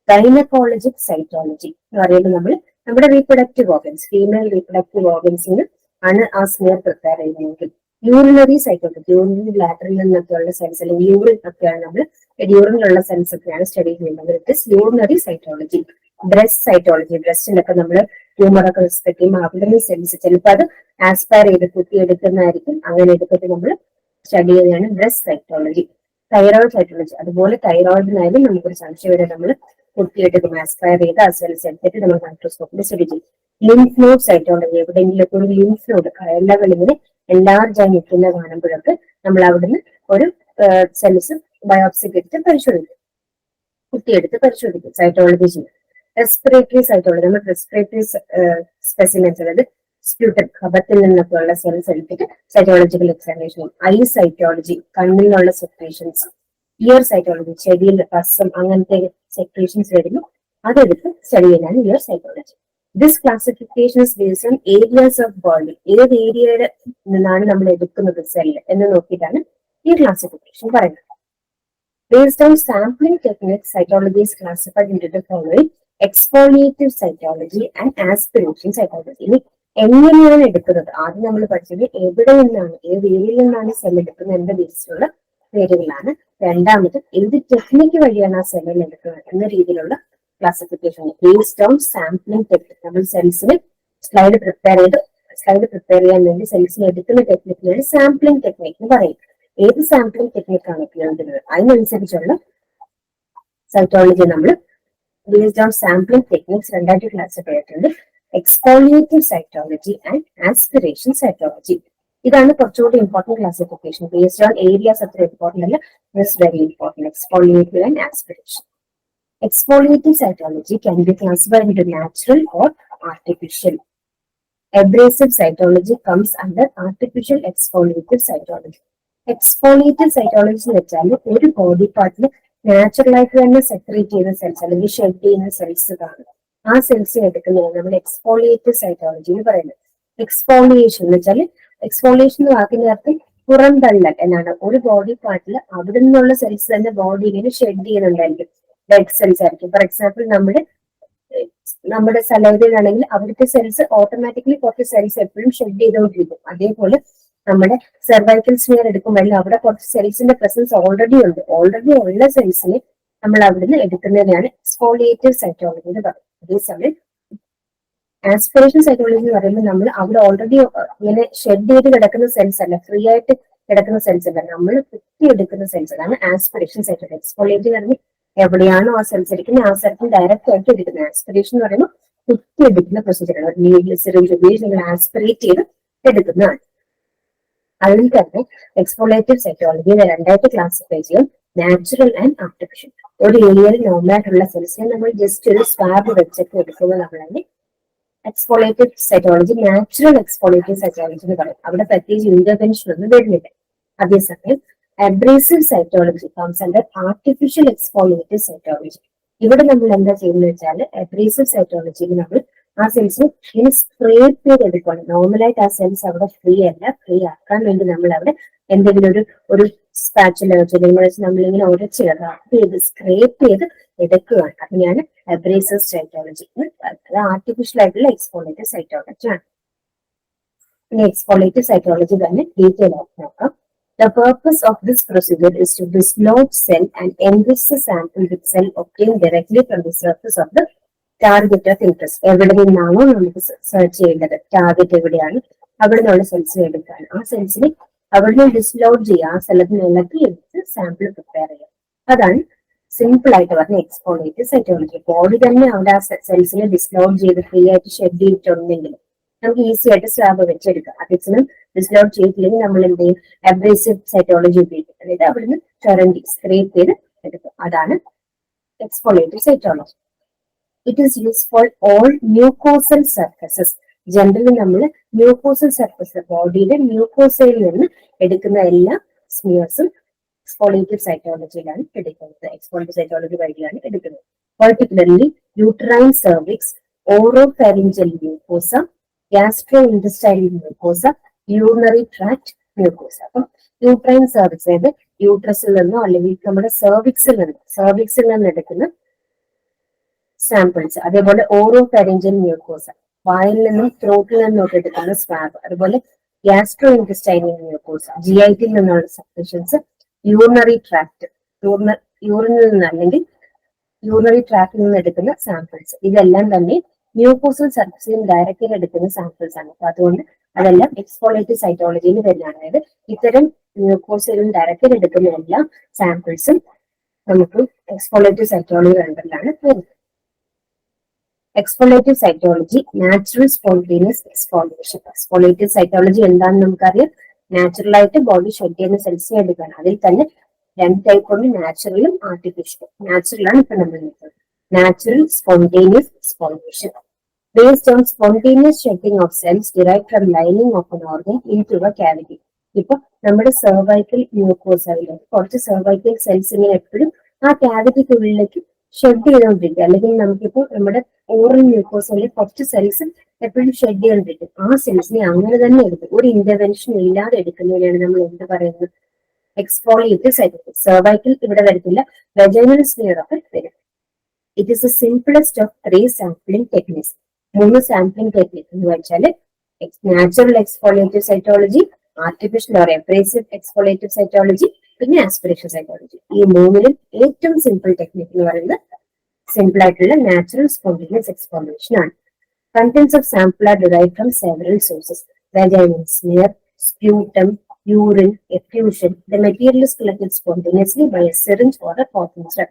gynecologic cytology. എന്ന് പറയുമ്പോൾ നമ്മൾ നമ്മുടെ reproductive organs, female reproductive ഓർഗൻസിന് ആണ് ആ smear prepare ചെയ്യുന്നതെങ്കിൽ urinary cytology, urinary ബ്ലാഡറിൽ നിന്നൊക്കെയുള്ള സെൽസ് അല്ലെങ്കിൽ യൂറിൻ ഒക്കെയാണ് നമ്മൾ യൂറിനിലുള്ള സെൽസ് ഒക്കെയാണ് സ്റ്റഡി ചെയ്യുന്നത്. It is urinary cytology. Breast cytology, ബ്രസ്റ്റിലൊക്കെ നമ്മൾ ട്യൂമറൊക്കെ റിസ്പെക്ട് ചെയ്യുമ്പോൾ അവിടുന്ന് സെൽസ് ചിലപ്പോൾ അത് ആസ്പയർ ചെയ്ത് കുത്തിയെടുക്കുന്നതായിരിക്കും. അങ്ങനെ എടുത്തിട്ട് നമ്മൾ സ്റ്റഡി ചെയ്യുന്നതാണ് ബ്രസ്റ്റ് സൈറ്റോളജി. തൈറോയിഡ് സൈറ്റോളജി, അതുപോലെ തൈറോയിഡിനായാലും നമുക്കൊരു സംശയം വരെ നമ്മൾ കുത്തിയെടുക്കും, ആസ്പയർ ചെയ്ത് ആ സെൽസ് എടുത്തിട്ട് നമ്മൾ മൈക്രോസ്കോപ്പിൽ സ്റ്റഡി ചെയ്യും. ലിംഫ് നോഡ് സൈറ്റോളജി, എവിടെയെങ്കിലൊക്കെ ഒരു ലിംഫ് നോഡ് കയലകളിങ്ങനെ എല്ലാവരും നിൽക്കുന്ന കാണുമ്പോഴൊക്കെ നമ്മൾ അവിടുന്ന് ഒരു സെൽസ് ബയോപ്സിക്ക് എടുത്ത് പരിശോധിക്കും, കുത്തിയെടുത്ത് പരിശോധിക്കും, സൈറ്റോളജി ചെയ്യും. റെസ്പിറേറ്ററി സൈറ്റോളജി, നമ്മൾ റെസ്പിറേറ്ററി സ്പെസിമെൻസ് അതായത് സ്പ്യൂട്ടൻ കഫത്തിൽ നിന്നൊക്കെയുള്ള സെൽസ് എടുത്തിട്ട് സൈറ്റോളജിക്കൽ എക്സാമിനേഷൻ ചെയ്യും. ഐ സൈറ്റോളജി, കണ്ണിലുള്ള സെക്രീഷൻസ്. ഇയർ സൈറ്റോളജി, ചെവിയിൽ റസം അങ്ങനത്തെ സെക്രീഷൻസ് വരുന്നു, അതെടുത്ത് സ്റ്റഡി ചെയ്യാനാണ് ear cytology. This classification is based on areas of body, ഏത് ഏരിയയുടെ നിന്നാണ് നമ്മൾ എടുക്കുന്നത് സെല്ല് എന്ന് നോക്കിയിട്ടാണ് ഈ ക്ലാസിഫിക്കേഷൻ പറയുന്നത്. Based on sampling techniques, cytology is classified into the following: exfoliative cytology and aspiration cytology. ഇനി എങ്ങനെയാണ് എടുക്കുന്നത്? ആദ്യം നമ്മൾ പഠിച്ചത് എവിടെ നിന്നാണ്, ഏത് ഏരിയയിൽ നിന്നാണ് സെൽ എടുക്കുന്നത് എന്ന ബേസിലുള്ള പേരുകളാണ്. രണ്ടാമത് ഏത് ടെക്നിക്ക് വഴിയാണ് ആ സെല്ലിൽ എടുക്കുന്നത് എന്ന രീതിയിലുള്ള classification. Based on sampling technique, നമ്മൾ സെൽസിന് സ്ലൈഡ് പ്രിപ്പയർ ചെയ്യാൻ വേണ്ടി സെൽസിന് എടുക്കുന്ന ടെക്നിക്കിനാണ് സാമ്പിളിംഗ് ടെക്നിക് എന്ന് പറയുന്നത്. ഏത് സാമ്പിളിംഗ് ടെക്നിക്കാണ് ഉപയോഗിക്കുന്നത് അതിനനുസരിച്ചുള്ള സൈറ്റോളജി നമ്മൾ ബേസ്ഡ് ഓൺ സാമ്പിളിംഗ് ടെക്നിക്സ് രണ്ടായിട്ട് ക്ലാസിഫൈ ചെയ്തിട്ടുണ്ട്: exfoliative cytology and aspiration cytology. ഇതാണ് കുറച്ചുകൂടി important classification. Based on areas അത്ര ഇമ്പോർട്ടന്റ് അല്ല, it's very important. Exfoliative and aspiration. Exfoliative cytology can be classified into natural or artificial. Abrasive cytology comes under artificial exfoliative cytology. Exfoliative cytology എന്ന് വെച്ചാൽ ഒരു body പാർട്ടിൽ നാച്ചുറലായിട്ട് തന്നെ secrete ചെയ്യുന്ന cells അല്ലെങ്കിൽ ഷെഡ് ചെയ്യുന്ന സെൽസ് കാണും. ആ സെൽസ് എടുക്കുന്നതാണ് നമ്മൾ എക്സ്ഫോളിയേറ്റീവ് സൈറ്റോളജി എന്ന് പറയുന്നത്. എക്സ്ഫോളിയേഷൻ എന്ന് വെച്ചാൽ എക്സ്ഫോളിയേഷൻ എന്ന് വാക്കിന്റെ അർത്ഥം പുറന്തള്ളൽ എന്നാണ്. ഒരു ബോഡി പാർട്ടിൽ അവിടെ നിന്നുള്ള സെൽസ് തന്നെ ബോഡി ഇങ്ങനെ ഷെഡ് ചെയ്യുന്നുണ്ടായിരിക്കും. ഡെഡ് സെൽസ് ആയിരിക്കും. ഫോർ എക്സാമ്പിൾ നമ്മുടെ സലൈവയിലാണെങ്കിൽ അവിടുത്തെ സെൽസ് ഓട്ടോമാറ്റിക്കലി കുറച്ച് സെൽസ് എപ്പോഴും ഷെഡ് ചെയ്തുകൊണ്ടിരിക്കും. അതേപോലെ നമ്മുടെ സെർവൈക്കൽ സ്മിയർ എടുക്കുമ്പോൾ അവിടെ കുറച്ച് സെൽസിന്റെ പ്രസൻസ് ഓൾറെഡി ഉള്ള സെൽസിനെ നമ്മൾ അവിടുന്ന് എടുക്കുന്നതിനാണ് എക്സ്ഫോളിയേറ്റീവ് സൈറ്റോളജി എന്ന് പറയുന്നത്. അതേസമയം ആസ്പിറേഷൻ സൈറ്റോളജി എന്ന് പറയുമ്പോൾ നമ്മൾ അവിടെ ഓൾറെഡി ഇങ്ങനെ ഷെഡ് ചെയ്ത് കിടക്കുന്ന സെൽസ് അല്ല, ഫ്രീ ആയിട്ട് കിടക്കുന്ന സെൽസ് അല്ല, നമ്മൾ കുത്തിയെടുക്കുന്ന സെൽസ്. അതാണ് ആസ്പിറേഷൻ സൈറ്റോളജി. എക്സ്ഫോളിയേറ്റീവ് പറഞ്ഞ് എവിടെയാണോ ആ സെൽസ് എടുക്കുന്നത് ആ സ്ഥലത്ത് ഡയറക്റ്റ് ആയിട്ട് എടുക്കുന്നത്. ആസ്പിറേഷൻ എന്ന് പറയുമ്പോൾ കുത്തിയെടുക്കുന്ന പ്രൊസീജിയറാണ്. നീഡിൽ സിറിഞ്ച് ഉപയോഗിച്ച് നിങ്ങൾ ആസ്പിറേറ്റ് ചെയ്ത് എടുക്കുന്നതാണ്. അതിൽ തന്നെ എക്സ്ഫോളിയേറ്റീവ് സൈറ്റോളജിയെ രണ്ടായിട്ട് ക്ലാസിഫൈ ചെയ്യും, നാച്ചുറൽ ആൻഡ് ആർട്ടിഫിഷ്യൽ. ഒരു ഏരിയയിൽ നോർമലായിട്ടുള്ള സെൽസിനെ നമ്മൾ ജസ്റ്റ് ഒരു സ്വാബ് വെച്ചിട്ട് എടുക്കുമ്പോൾ നമ്മളതിനെ exfoliative cytology, natural exfoliative cytology എന്ന് പറയും. അവിടെ പ്രത്യേകിച്ച് ഇന്റർവെൻഷൻ ഒന്നും വരുന്നില്ല. അതേസമയം abrasive cytology comes under artificial exfoliative cytology. ഇവിടെ നമ്മൾ എന്താ ചെയ്യുന്നത് വെച്ചാൽ അബ്രേസീവ് സൈറ്റോളജിയിൽ നമ്മൾ ആ സെൽസ് ഇങ്ങനെ സ്ക്രേപ്പ് ചെയ്ത് എടുക്കുകയാണ്. നോർമലായിട്ട് ആ സെൽസ് അവിടെ ഫ്രീ അല്ല, ഫ്രീ ആക്കാൻ വേണ്ടി നമ്മൾ അവിടെ എന്തെങ്കിലും ഒരു സ്പാച്ചുല വെച്ച് നമ്മളിങ്ങനെ ഉരച്ച് സ്ക്രേപ്പ് ചെയ്ത് എടുക്കുകയാണ്. അതിനെയാണ് അബ്രേസീവ് സൈറ്റോളജി. അത് ആർട്ടിഫിഷ്യൽ ആയിട്ടുള്ള എക്സ്ഫോളിയേറ്റീവ് സൈറ്റോളജി ആണ്. ഇനി എക്സ്ഫോളിയേറ്റീവ് സൈറ്റോളജി തന്നെ ഡീറ്റെയിൽ ആയിട്ട് നോക്കാം. The purpose of this procedure is to dislodge cell and enrich the sample with cell obtained directly from the surface of the target of interest. എവിടെ നിന്നാണോ നമുക്ക് search ചെയ്യേണ്ടത്, target എവിടെയാണ്, അവിടെ നിന്നുള്ള സെൽസ് എടുക്കാൻ ആ സെൽസിനെ അവിടെ നിന്ന് ഡിസ്ലോഡ് ചെയ്യുക, ആ സ്ഥലത്തിന് ഇളക്കി എടുത്ത് സാമ്പിൾ പ്രിപ്പയർ ചെയ്യുക. അതാണ് സിമ്പിൾ ആയിട്ട് പറഞ്ഞ എക്സ്ഫോളിയേറ്റീവ് സൈറ്റോളജി. ബോഡി തന്നെ അവിടെ ആ സെൽസിനെ ഡിസ്ലോഡ് ചെയ്ത് ഫ്രീ ആയിട്ട് ഷെഡ് ചെയ്തിട്ടുണ്ടെങ്കിൽ നമുക്ക് ഈസി ആയിട്ട് സ്വാബ് വെച്ചെടുക്കാം. അതേസമയം ഡിസ്ലോഡ് ചെയ്തില്ലെങ്കിൽ നമ്മൾ എന്ത് ചെയ്യും, അബ്രേസീവ് സൈറ്റോളജി ഉപയോഗിക്കും. അതായത് അവിടുന്ന് ചുരണ്ടി സ്ക്രേപ്പ് ചെയ്ത് എടുക്കും. അതാണ് exfoliative cytology. It is use for all mucosal surfaces. Generally നമ്മൾ മ്യൂക്കോസൽ സർഫസ്, ബോഡിയുടെ മ്യൂക്കോസയിൽ നിന്ന് എടുക്കുന്ന എല്ലാ സ്മിയേഴ്സും എക്സ്ഫോളിയേറ്റീവ് സൈറ്റോളജിയിലാണ് എടുക്കുന്നത്. എക്സ്ഫോളിയേറ്റീവ് സൈറ്റോളജി വഴിയാണ് എടുക്കുന്നത്. Particularly uterine cervix, oropharyngeal mucosa, gastrointestinal mucosa, urinary tract mucosa. അപ്പം യൂട്രൈൻ സെർവിക്സ് അതായത് യൂട്രസിൽ നിന്നോ അല്ലെങ്കിൽ നമ്മുടെ സെർവിക്സിൽ നിന്ന് എടുക്കുന്ന സാമ്പിൾസ്. അതേപോലെ ഓറോഫാരിഞ്ചൽ മ്യൂക്കോസ, വായിൽ നിന്നും ത്രോട്ടിൽ നിന്നും ഒക്കെ എടുക്കുന്ന സ്വാബ്. അതുപോലെ ഗ്യാസ്ട്രോ ഇൻറ്റസ്റ്റൈനൽ മ്യൂക്കോസ, GIT നിന്നുള്ള സബ്സ്റ്റൻസ്, യൂറിനറി ട്രാക്ട്, യൂറിനിൽ നിന്ന് അല്ലെങ്കിൽ യൂറിനറി ട്രാക്റ്റിൽ നിന്ന് എടുക്കുന്ന സാമ്പിൾസ്. ഇതെല്ലാം തന്നെ മ്യൂക്കോസൽ സർഫസിൽ ഡയറക്റ്റ് എടുക്കുന്ന സാമ്പിൾസ് ആണ്. അപ്പൊ അതുകൊണ്ട് അതെല്ലാം എക്സ്ഫോളിയേറ്റീവ് സൈറ്റോളജിയിൽ വരുന്നതാണ്. അതായത് ഇത്തരം മ്യൂക്കോസലും ഡയറക്റ്റ് എടുക്കുന്ന എല്ലാ സാമ്പിൾസും നമുക്ക് എക്സ്ഫോളിയേറ്റീവ് സൈറ്റോളജി കണ്ടല്ലാണ് വരുന്നത്. Exfoliative cytology, natural spontaneous exfoliation. Exfoliative cytology എന്താണെന്ന് നമുക്കറിയാം. നാച്ചുറൽ ആയിട്ട് ബോഡി ഷെഡ് ചെയ്യുന്ന സെൽസിനെ എടുക്കുകയാണ്. അതിൽ തന്നെ രണ്ട് ടൈപ്പ് ഉണ്ട്, നാച്ചുറലും ആർട്ടിഫിഷ്യലും. നാച്ചുറലാണ് ഇപ്പൊ നമ്മൾ നോക്കുന്നത്. Natural spontaneous exfoliation based on spontaneous shedding of cells derived from lining of an organ into a cavity. ഇപ്പൊ നമ്മുടെ സെർവൈക്കൽ മ്യൂക്കോസയില് കുറച്ച് സെർവൈക്കൽ സെൽസ് ഇങ്ങനെ എപ്പോഴും ആ ക്യാവിറ്റിക്കുള്ളിലേക്ക് ഷെഡ് ചെയ്തുകൊണ്ടിരിക്കും. അല്ലെങ്കിൽ നമുക്കിപ്പോ നമ്മുടെ ഓറൽ മ്യൂക്കോസയില് കുറച്ച് സെൽസ് എപ്പോഴും ഷെഡ് ചെയ്തുകൊണ്ടിരിക്കും. ആ സെൽസിനെ അങ്ങനെ തന്നെ എടുക്കും, ഒരു ഇന്റർവെൻഷൻ ഇല്ലാതെ എടുക്കുന്നതിനാണ് നമ്മൾ എന്ത് പറയുന്നത്, എക്സ്ഫോളിയേറ്റീവ് സൈറ്റോളജി. സെർവൈക്കൽ ഇവിടെ വരത്തില്ല, വെജൈനൽ സ്മിയർ ഒക്കെ വരും. It is the simplest of 3 sampling techniques. 3 sampling technique എന്ന് വെച്ചാൽ natural exfoliative cytology, artificial or abrasive exfoliative cytology, പിന്നെ ആസ്പിറേഷൻ സൈറ്റോളജി. ഈ മൂന്നിലും ഏറ്റവും സിമ്പിൾ ടെക്നിക് എന്ന് പറയുന്നത് സിമ്പിൾ ആയിട്ടുള്ള നാച്ചുറൽ സ്പോണ്ടേനിയസ് എക്സ്ഫോളിയേഷൻ ആണ്. Contents of sample are derived from several sources. Vaginal smear, sputum, urine, effusion. The material is collected spontaneously by a syringe or a cotton strap.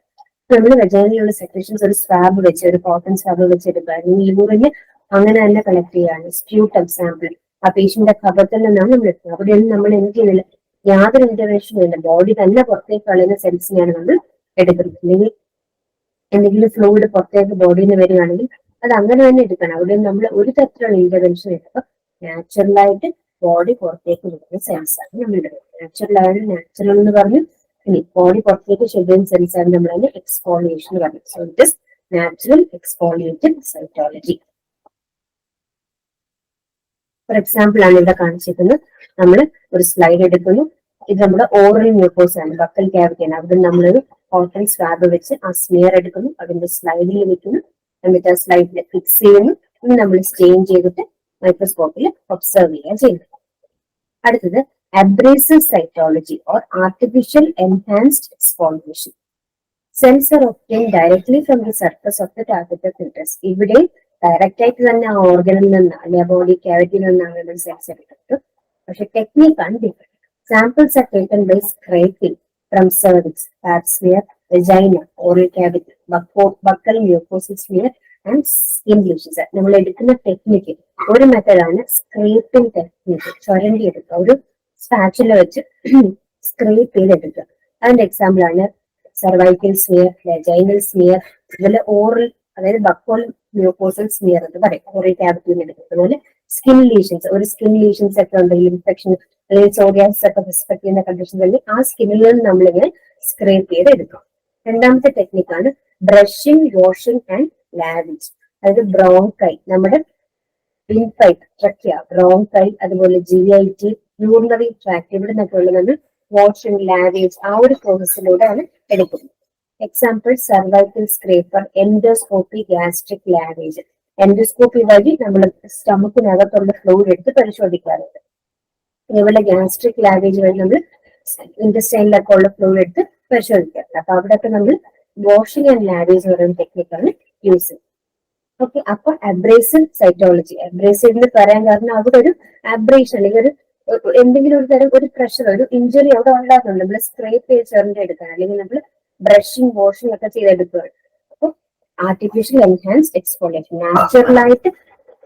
നമ്മൾ വെജൈനയിലുള്ള secretions ഒരു swab വെച്ച്, ഒരു cotton swab വെച്ച് എടുക്കുക. യൂറിന് അങ്ങനെ തന്നെ collect ചെയ്യാണ്. സ്പ്യൂട്ടം സാമ്പിൾ ആ പേഷ്യന്റെ കഫത്തിൽ നിന്നാണ് നമ്മൾ എടുക്കുന്നത്. അവിടെയൊന്നും നമ്മൾ എന്ത് ചെയ്യുന്നില്ല, യാതൊരു ഇന്റർവെൻഷനും ഇല്ല. ബോഡി തന്നെ പുറത്തേക്ക് കളയുന്ന സെൽസിനെയാണ് നമ്മൾ എടുക്കുന്നത്. അല്ലെങ്കിൽ എന്തെങ്കിലും ഫ്ലൂയിഡ് പുറത്തേക്ക് ബോഡിയിൽ നിന്ന് വരികയാണെങ്കിൽ അത് അങ്ങനെ തന്നെ എടുക്കണം. അവിടെ നമ്മൾ ഒരു തരത്തിലുള്ള ഇന്റർവെൻഷൻ എടുക്കുക. നാച്ചുറലായിട്ട് ബോഡി പുറത്തേക്ക് വരുന്ന സെൽസ് ആണ് നമ്മൾ എടുക്കുന്നത്. നാച്ചുറൽ എന്ന് പറഞ്ഞു ഇനി ബോഡി പുറത്തേക്ക് ഷെഡ്യൂൾ സെൽസ് ആണ് നമ്മൾ അതിന് എക്സ്ഫോളിയേഷൻ പറയുന്നത്. So it is natural exfoliated cytology. For example ആണ് ഇവിടെ കാണിച്ചിരിക്കുന്നത്. നമ്മൾ ഒരു സ്ലൈഡ് എടുക്കുന്നു. ഇത് നമ്മുടെ ഓറൽ മ്യൂക്കോസ് ആണ്, ബക്കൽ ക്യാവിറ്റി ആണ്. അവിടെ നമ്മളൊരു കോട്ടൺ സ്വാബ് വെച്ച് ആ സ്മിയർ എടുക്കുന്നു, അതിന്റെ സ്ലൈഡിൽ വെക്കുന്നു, എന്നിട്ട് ആ സ്ലൈഡിൽ ഫിക്സ് ചെയ്യുന്നു. ഇനി നമ്മൾ സ്റ്റെയിൻ ചെയ്തിട്ട് മൈക്രോസ്കോപ്പിൽ ഒബ്സർവ് ചെയ്യുക ചെയ്യുന്നു. അടുത്തത് abrasive cytology or artificial enhanced exfoliation. Cells are obtained directly from the surface of the target of interest. ഇവിടെ ഡയറക്റ്റ് ആയിട്ട് തന്നെ ആ ഓർഗനിൽ നിന്ന് അല്ലെങ്കിൽ ബോഡി ക്യാവിറ്റിയിൽ നിന്നാണ് സെൽസ് എടുക്കുന്നത്. പക്ഷെ ടെക്നിക്കാണ് different. Samples are taken by scraping from cervix, pap smear, vagina, oral cavity, buccal mucosis smear and skin lesions. നമ്മൾ എടുക്കുന്ന ടെക്നിക്ക് ഒരു മെത്തേഡാണ് സ്ക്രേപ്പിംഗ് ടെക്നിക്ക്. ചുരണ്ടി എടുക്കുക, ഒരു സ്പാച്ചുല വെച്ച് സ്ക്രേപ്പ് ചെയ്തെടുക്കുക. അതിന്റെ എക്സാമ്പിൾ ആണ് സർവൈക്കൽ സ്മിയർ, വെജൈനൽ സ്മിയർ, അതുപോലെ ഓറൽ, അതായത് ബക്കോൾ മ്യൂക്കോസൽ സ്മിയർ എന്ന് പറയും, ഓറൽ ക്യാവിറ്റിയിൽ എടുക്കും. അതുപോലെ സ്കിൻ ലീഷൻസ്, ഒരു സ്കിൻ ലീഷൻസ് ഒക്കെ ഉണ്ടെങ്കിൽ ഇൻഫെക്ഷൻ അല്ലെങ്കിൽ സോറിയാസിസ് ഒക്കെ സസ്പെക്ട് ചെയ്യുന്ന കണ്ടീഷനിൽ ആ സ്കിന്നിൽ നിന്ന് നമ്മളിങ്ങനെ സ്ക്രേപ്പ് ചെയ്ത് എടുക്കും. രണ്ടാമത്തെ ടെക്നിക്കാണ് ബ്രഷിംഗ്, വാഷിംഗ് ആൻഡ് ലാവിങ്. അതായത് ബ്രോങ്കൈ, നമ്മുടെ വിൻപൈപ്പ്, ട്രക്കിയ, ബ്രോങ്കൈ, അതുപോലെ GIT, യൂറിനറി ട്രാക്ട്, ഇവിടെ നിന്നൊക്കെ ഉള്ളത് വാഷിംഗ്, ലാവേജ്, ആ ഒരു പ്രോസസ്സിലൂടെയാണ് എടുക്കുന്നത്. Example cervical scraper, endoscopy, gastric lavage. Endoscopy വഴി നമ്മൾ സ്റ്റമക്കിനകത്തുള്ള ഫ്ലൂയിഡ് എടുത്ത് പരിശോധിക്കാറുണ്ട്. അതേപോലെ ഗ്യാസ്ട്രിക് ലാവേജ് വഴി നമ്മൾ ഇൻറ്റസ്റ്റൈനിലൊക്കെ ഉള്ള ഫ്ലൂയിഡ് എടുത്ത് പരിശോധിക്കാറുണ്ട്. അപ്പൊ അവിടെയൊക്കെ നമ്മൾ വാഷിംഗ് ആൻഡ് ലാവേജ് പറയുന്ന ടെക്നിക്കാണ് യൂസ് ചെയ്യുന്നത്. ഓക്കെ, അപ്പൊ അബ്രേസീവ് സൈറ്റോളജി, അബ്രേസീവ് എന്ന് പറയാൻ കാരണം അവിടെ ഒരു അബ്രേഷൻ അല്ലെങ്കിൽ ഒരു എന്തെങ്കിലും ഒരു തരം ഒരു പ്രഷർ, ഒരു ഇഞ്ചുറി അവിടെ ഉണ്ടാകുന്നുണ്ട്. നമ്മൾ സ്ക്രേപ്പ് ചെയ്ത് ചേർന്ന് എടുക്കാൻ, അല്ലെങ്കിൽ നമ്മൾ ബ്രഷിംഗ്, വാഷിംഗ് ഒക്കെ ചെയ്തെടുക്കുകയാണ്. അപ്പൊ ആർട്ടിഫിഷ്യൽ എൻഹാൻസ്ഡ് എക്സ്ഫോളിയേഷൻ, നാച്ചുറലായിട്ട്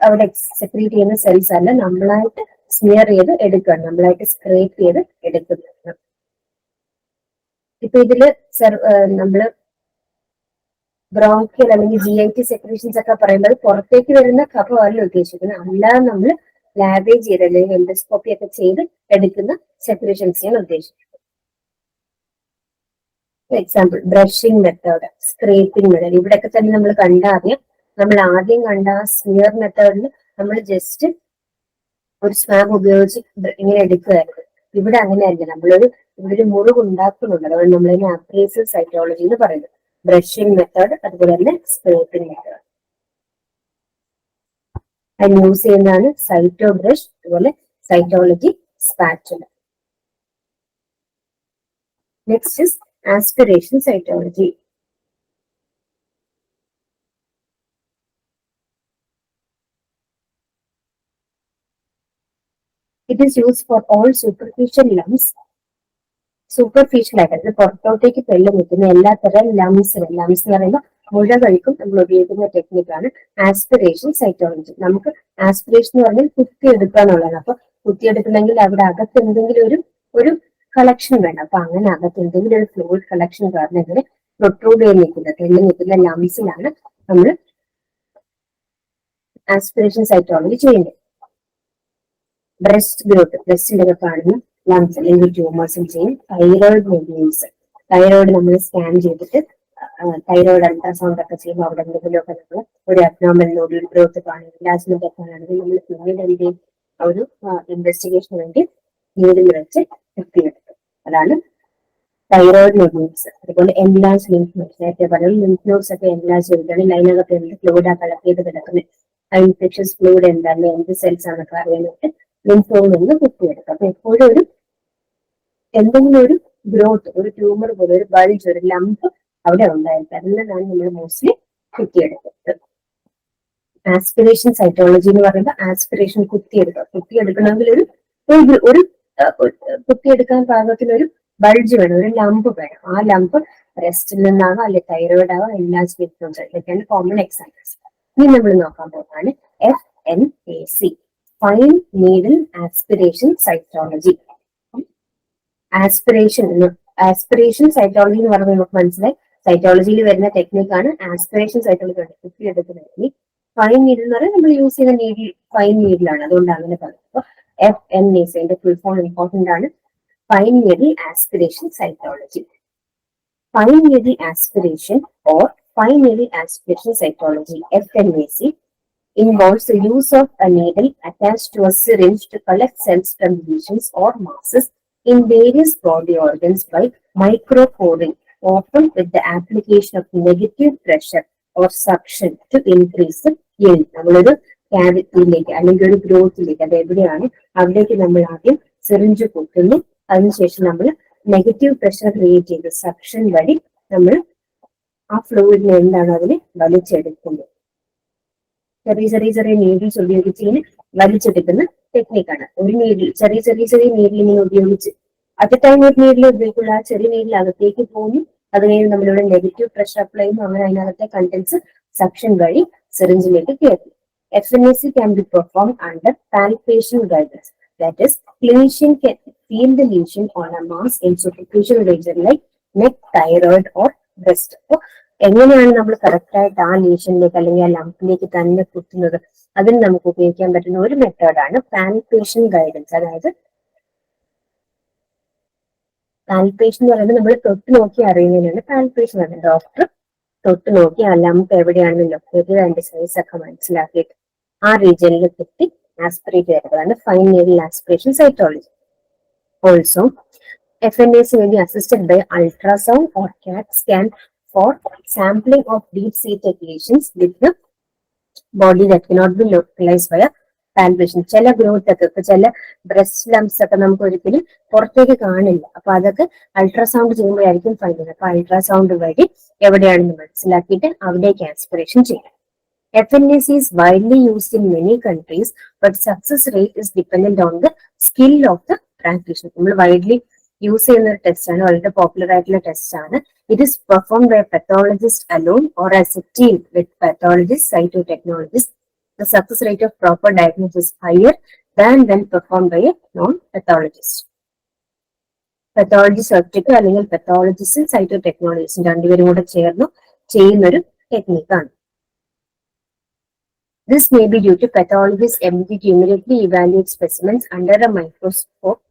അവിടെ സെക്രീറ്റ് ചെയ്യുന്ന സെൽസ് അല്ല, നമ്മളായിട്ട് സ്മിയർ ചെയ്ത് എടുക്കുകയാണ്, നമ്മളായിട്ട് സ്ക്രേപ്പ് ചെയ്ത് എടുക്കുന്നത്. ഇപ്പൊ ഇതില് നമ്മള് ബ്രോങ്കിയൽ അല്ലെങ്കിൽ GIT സെക്രീഷൻസ് ഒക്കെ പറയുമ്പോൾ പുറത്തേക്ക് വരുന്ന കഫമല്ല ഉദ്ദേശിക്കുന്നത്, അല്ലാതെ നമ്മൾ ലാവേജ് ചെയ്ത് അല്ലെങ്കിൽ എൻഡോസ്കോപ്പി ഒക്കെ ചെയ്ത് എടുക്കുന്ന സെക്രീഷൻസിനാണ് ഉദ്ദേശിക്കുന്നത്. Example brushing method, scraping method. ഇവിടെയൊക്കെ തന്നെ നമ്മൾ നമ്മൾ ആദ്യം കണ്ട ആ സ്മിയർ മെത്തേഡിൽ നമ്മൾ ജസ്റ്റ് ഒരു സ്വാബ് ഉപയോഗിച്ച് ഇങ്ങനെ എടുക്കുകയായിരുന്നു. ഇവിടെ അങ്ങനെയല്ല, ഇവിടെ ഒരു മുറിവ് ഉണ്ടാക്കുന്നുണ്ട്. അതുകൊണ്ട് നമ്മളതിനെ അബ്രേസീവ് സൈറ്റോളജി എന്ന് പറയുന്നത്. ബ്രഷിംഗ് മെത്തേഡ്, അതുപോലെ തന്നെ സ്ക്രേപ്പിംഗ് മെത്തേഡ്. അതിന് യൂസ് ചെയ്യുന്നതാണ് സൈറ്റോ ബ്രഷ്, അതുപോലെ cytology spatula. Next is aspiration cytology. It is used for all superficial lumps. Superficial ആയിട്ട്, അത് പുറത്തോട്ടേക്ക് തെള്ളി നിൽക്കുന്ന എല്ലാത്തരം ലംസിനും, ലംസ് എന്ന് പറയുമ്പോൾ മുഴകൾക്കും നമ്മൾ ഉപയോഗിക്കുന്ന ടെക്നിക്കാണ് ആസ്പിറേഷൻ സൈറ്റോളജി. നമുക്ക് ആസ്പിറേഷൻ എന്ന് പറഞ്ഞാൽ കുത്തിയെടുക്കുക എന്നുള്ളതാണ്. അപ്പൊ കുത്തിയെടുക്കണമെങ്കിൽ അവിടെ അകത്ത് എന്തെങ്കിലും ഒരു കളക്ഷൻ വേണം. അപ്പൊ അങ്ങനെ അകത്ത് എന്തെങ്കിലും ഒരു ഫ്ലൂയിഡ് കളക്ഷൻ കാരണം ഇങ്ങനെ പ്രൊട്രൂഡ് ചെയ്ത് നിൽക്കുന്ന, തെള്ളി നിൽക്കുന്ന ലംസിലാണ് നമ്മൾ ആസ്പിറേഷൻ സൈറ്റോളജി ചെയ്യുന്നത്. ബ്രസ്റ്റ് ഗ്രോത്ത്, ബ്രസ്റ്റിലൊക്കെ കാണുന്ന ലംസ് അല്ലെങ്കിൽ ട്യൂമേഴ്സും ചെയ്യും. തൈറോയിഡ് മെയിൻറ്റെയിൻസ്, തൈറോയിഡ് നമ്മൾ സ്കാൻ ചെയ്തിട്ട് തൈറോയിഡ് അൾട്രാസൗണ്ട് ഒക്കെ ചെയ്യുമ്പോൾ അവിടെ എന്തെങ്കിലുമൊക്കെ നമ്മൾ ഒരു അബ്നോർമൽ നോഡ്യൂൾ ഗ്രോത്ത് കാണുകയും ലാസ്റ്റിനൊക്കെ ഒക്കെ ആണെങ്കിൽ നമ്മൾ പിന്നീട് എന്തെയും ഒരു ഇൻവെസ്റ്റിഗേഷന് വേണ്ടി നീഡിൽ വെച്ച് കുത്തിയെടുക്കും. അതാണ് തൈറോയിഡ് നോഡ്യൂൾസ്. അതുപോലെ എൻലാർജ് ലിംഫ് നോഡ്സ്, നേരത്തെ പറയുന്നത് ലിംഫ് നോഡ്സ് ഒക്കെ എൻലാർജ് ചെയ്തിട്ടാണ് അതിനകത്ത് എന്ത് ഫ്ലൂയിഡ് ആ കളക്ട് ചെയ്ത് കിടക്കുന്നത്, ആ ഇൻഫെക്ഷൻസ് ഫ്ലൂയിഡ് എന്താണ്, എന്ത് സെൽസ് ആണെന്നൊക്കെ അറിയാനായിട്ട് ലിംഫോമിൽ നിന്ന് കുത്തിയെടുക്കും. അപ്പൊ എപ്പോഴും എന്തെങ്കിലും ഒരു ഗ്രോത്ത്, ഒരു ട്യൂമർ പോലെ ഒരു ബൾജ്, ഒരു ലംപ് അവിടെ ഉണ്ടായിരിക്കും. അതിനാണ് നമ്മൾ മോസ്റ്റ്ലി കുത്തിയെടുക്കുന്നത്. ആസ്പിറേഷൻ സൈറ്റോളജി എന്ന് പറയുമ്പോൾ ആസ്പിറേഷൻ കുത്തിയെടുക്കണമെങ്കിൽ ഒരു കുത്തിയെടുക്കാൻ പാകത്തിനൊരു ബൾജ് വേണം, ഒരു ലംപ് വേണം. ആ ലംപ് ബ്രസ്റ്റിൽ നിന്നാകാം, അല്ലെ തൈറോയിഡ് ആകാം, എൻലാർജ് ലിംഫ് നോഡ്സ്. ഇതൊക്കെയാണ് കോമൺ എക്സാമ്പിൾസ്. ഇനി നമ്മൾ നോക്കാൻ പോകുന്നതാണ് FNAC, fine needle aspiration cytology. Aspiration cytology എന്ന് പറയുമ്പോൾ നമുക്ക് മനസ്സിലായി സൈറ്റോളജിയിൽ വരുന്ന ടെക്നിക്കാണ് ആസ്പിറേഷൻ സൈറ്റോളജി. കുത്തിയെടുക്കുന്ന ഫൈൻ നീഡിൽ എന്ന് പറയുന്നത് നമ്മൾ യൂസ് ചെയ്യുന്ന നീഡിൽ ഫൈൻ നീഡിലാണ്, അതുകൊണ്ട് അങ്ങനെ പറയുന്നത്. അപ്പൊ FNAC ഫുൾ ഫോം ഇമ്പോർട്ടന്റ് ആണ്. fine needle aspiration cytology. Fine needle aspiration or fine needle aspiration cytology (FNAC) involves the use of a needle attached to a syringe to collect cells from lesions or masses in various body organs by microcoring, often with the application of negative pressure or suction to increase the yield. നമ്മളൊരു ക്യാവിറ്റിയിലേക്ക് അല്ലെങ്കിൽ ഒരു ഗ്രോത്തിലേക്ക്, അത് എവിടെയാണ് അവിടേക്ക് നമ്മൾ ആദ്യം syringe കുത്തുന്നു. അതിനുശേഷം നമ്മൾ നെഗറ്റീവ് പ്രഷർ ക്രിയേറ്റ് ചെയ്ത് സക്ഷൻ വഴി നമ്മൾ ആ ഫ്ലൂയിഡിനെ എന്താണ് അതിനെ വലിച്ചെടുക്കുന്നത്. ചെറിയ ചെറിയ ചെറിയ നീഡിൽസ് ഉപയോഗിച്ച് ഇങ്ങനെ വലിച്ചെടുക്കുന്ന ടെക്നിക്കാണ്. ഒരു നീഡിൽ ചെറിയ ചെറിയ ചെറിയ നീഡിൽ ഇങ്ങനെ ഉപയോഗിച്ച് അറ്റ് എ ടൈം ഒരു നീഡിൽ ഉപയോഗിക്കുള്ള ആ ചെറിയ നീഡിൽ അകത്തേക്ക് പോകുന്നു. അത് കഴിഞ്ഞ് നമ്മളിവിടെ നെഗറ്റീവ് പ്രഷർ അപ്ലൈ ചെയ്യുന്നു. അങ്ങനെ അതിനകത്തെ കണ്ടൻസ് സക്ഷൻ വഴി സിറിഞ്ചിലേക്ക് കയറ്റും. FNAC can be performed under palpation guidance. That is, clinician can feel the lesion on a mass in superficial region like neck, thyroid or breast. അപ്പോൾ എങ്ങനെയാണ് നമ്മൾ കറക്റ്റ് ആയിട്ട് ആ ലീഷനിലേക്ക് അല്ലെങ്കിൽ ആ ലംപിലേക്ക് തന്നെ കുത്തുന്നത്, അതിന് നമുക്ക് ഉപയോഗിക്കാൻ പറ്റുന്ന ഒരു മെത്തേഡാണ് പാൽപേഷൻ ഗൈഡൻസ്. അതായത് പാൽപേഷൻ എന്ന് പറയുന്നത് നമ്മൾ തൊട്ട് നോക്കി അറിയുന്നതിനാണ് പാൽപേഷൻ പറയുന്നത്. ഡോക്ടർ തൊട്ട് നോക്കി ആ ലംപ് എവിടെയാണെന്ന് ലൊക്കേറ്റ് ചെയ്ത് അതിന്റെ സൈസ് ഒക്കെ മനസ്സിലാക്കിയിട്ട് ആ റീജിയനിൽ കുത്തി ആസ്പിറേറ്റ് ചെയ്യുന്നതാണ് fine needle aspiration cytology. Also FNAC may be assisted by ultrasound or CAT scan for sampling of deep-seated lesions with the body that cannot be localized by a palpation. ചില growth ഒക്കെ ഇപ്പൊ ചില breast lumps ഒക്കെ നമുക്ക് ഒരിക്കലും പുറത്തേക്ക് കാണില്ല. അപ്പൊ അതൊക്കെ അൾട്രാസൗണ്ട് ചെയ്യുമ്പോഴായിരിക്കും ഫൈൻ ചെയ്യുന്നത്. അപ്പൊ അൾട്രാസൗണ്ട് വഴി എവിടെയാണെന്ന് മനസ്സിലാക്കിയിട്ട് അവിടേക്ക് ആസ്പിറേഷൻ ചെയ്യും. FNAC is widely used in many countries, but success rate is dependent on the skill of the practitioner. നമ്മൾ വൈഡ്ലി യൂസ് ചെയ്യുന്ന ഒരു ടെസ്റ്റ് ആണ്, വളരെ പോപ്പുലർ ആയിട്ടുള്ള ടെസ്റ്റ് ആണ്. It is performed by a pathologist alone or as a team with pathologists, cytotechnologists. The success rate of proper diagnosis is higher than when performed by a non-pathologist. Pathologist ഒറ്റയ്ക്ക് അല്ലെങ്കിൽ പത്തോളജിസ്റ്റും സൈറ്റോടെക്നോളജിസ്റ്റും രണ്ടുപേരും കൂടെ ചേർന്ന് ചെയ്യുന്നൊരു ടെക്നിക്കാണ്. This may be due to pathologists' ability to immediately evaluate specimens under a microscope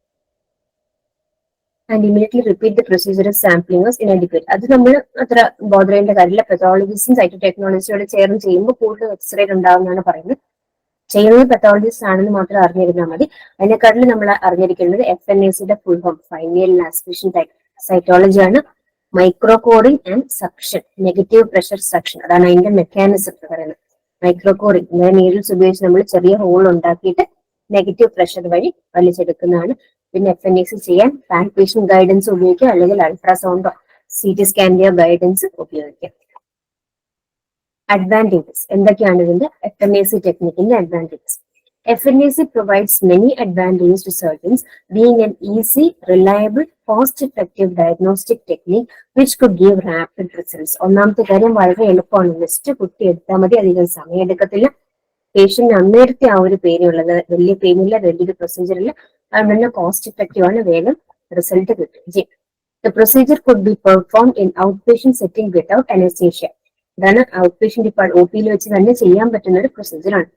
and immediately repeat the procedure of sampling was inadequate. അത് നമ്മൾ അത്ര bother ചെയ്യേണ്ട കാര്യമില്ല. പത്തോളജിസ്റ്റും സൈറ്റോടെക്നോളജിസ്റ്റോട് ചേർന്ന് ചെയ്യുമ്പോൾ കൂടുതൽ എക്സ്റേ ഉണ്ടാവുമെന്നാണ് പറയുന്നത്. ചെയ്യുന്നത് പത്തോളജിസ്റ്റ് ആണെന്ന് മാത്രം അറിഞ്ഞിരുന്നാൽ മതി. അതിനെക്കാട്ടിലും നമ്മൾ അറിഞ്ഞിരിക്കുന്നത് FNACയുടെ full form fine needle aspiration cytology ആണ്. Microcoring and suction, negative pressure suction, അതാണ് അതിന്റെ മെക്കാനിസം എന്ന് പറയുന്നത്. മൈക്രോകോറിംഗ് നീഡിൽസ് ഉപയോഗിച്ച് നമ്മൾ ചെറിയ ഹോൾ ഉണ്ടാക്കിയിട്ട് നെഗറ്റീവ് പ്രഷർ വഴി വലിച്ചെടുക്കുന്നതാണ്. പിന്നെ FNAC ചെയ്യാൻ പാൽപേഷൻ ഗൈഡൻസ് ഉപയോഗിക്കാം, അല്ലെങ്കിൽ അൾട്രാസൗണ്ടോ CT സ്കാനിന്റെയോ ഗൈഡൻസ് ഉപയോഗിക്കാം. അഡ്വാൻറ്റേജസ് എന്തൊക്കെയാണ് ഇതിന്റെ FNAC ടെക്നിക്കിന്റെ advantages? FNAC provides many advantages to surgeons, being an easy, reliable, cost-effective diagnostic technique which could give rapid results. ഒന്നാമത്തെ കാര്യം വളരെ എളുപ്പമാണ്. ജസ്റ്റ് കുത്തി എടുത്താൽ മതി, അധികം സമയം എടുക്കത്തില്ല. പേഷ്യന്റ് അന്നേരത്തെ ആ ഒരു പെയിനുള്ളത്, വലിയ പെയിനില്ല, വലിയൊരു പ്രൊസീജിയർ ഇല്ല, അതുകൊണ്ട് തന്നെ കോസ്റ്റ് എഫക്റ്റീവ് ആണ്, വേഗം റിസൾട്ട് കിട്ടും. The procedure could be performed in outpatient setting without anesthesia. ഇതാണ് ഔട്ട് പേഷ്യന്റ് OP-യിൽ വെച്ച് തന്നെ ചെയ്യാൻ പറ്റുന്ന ഒരു പ്രൊസീജിയർ ആണ്.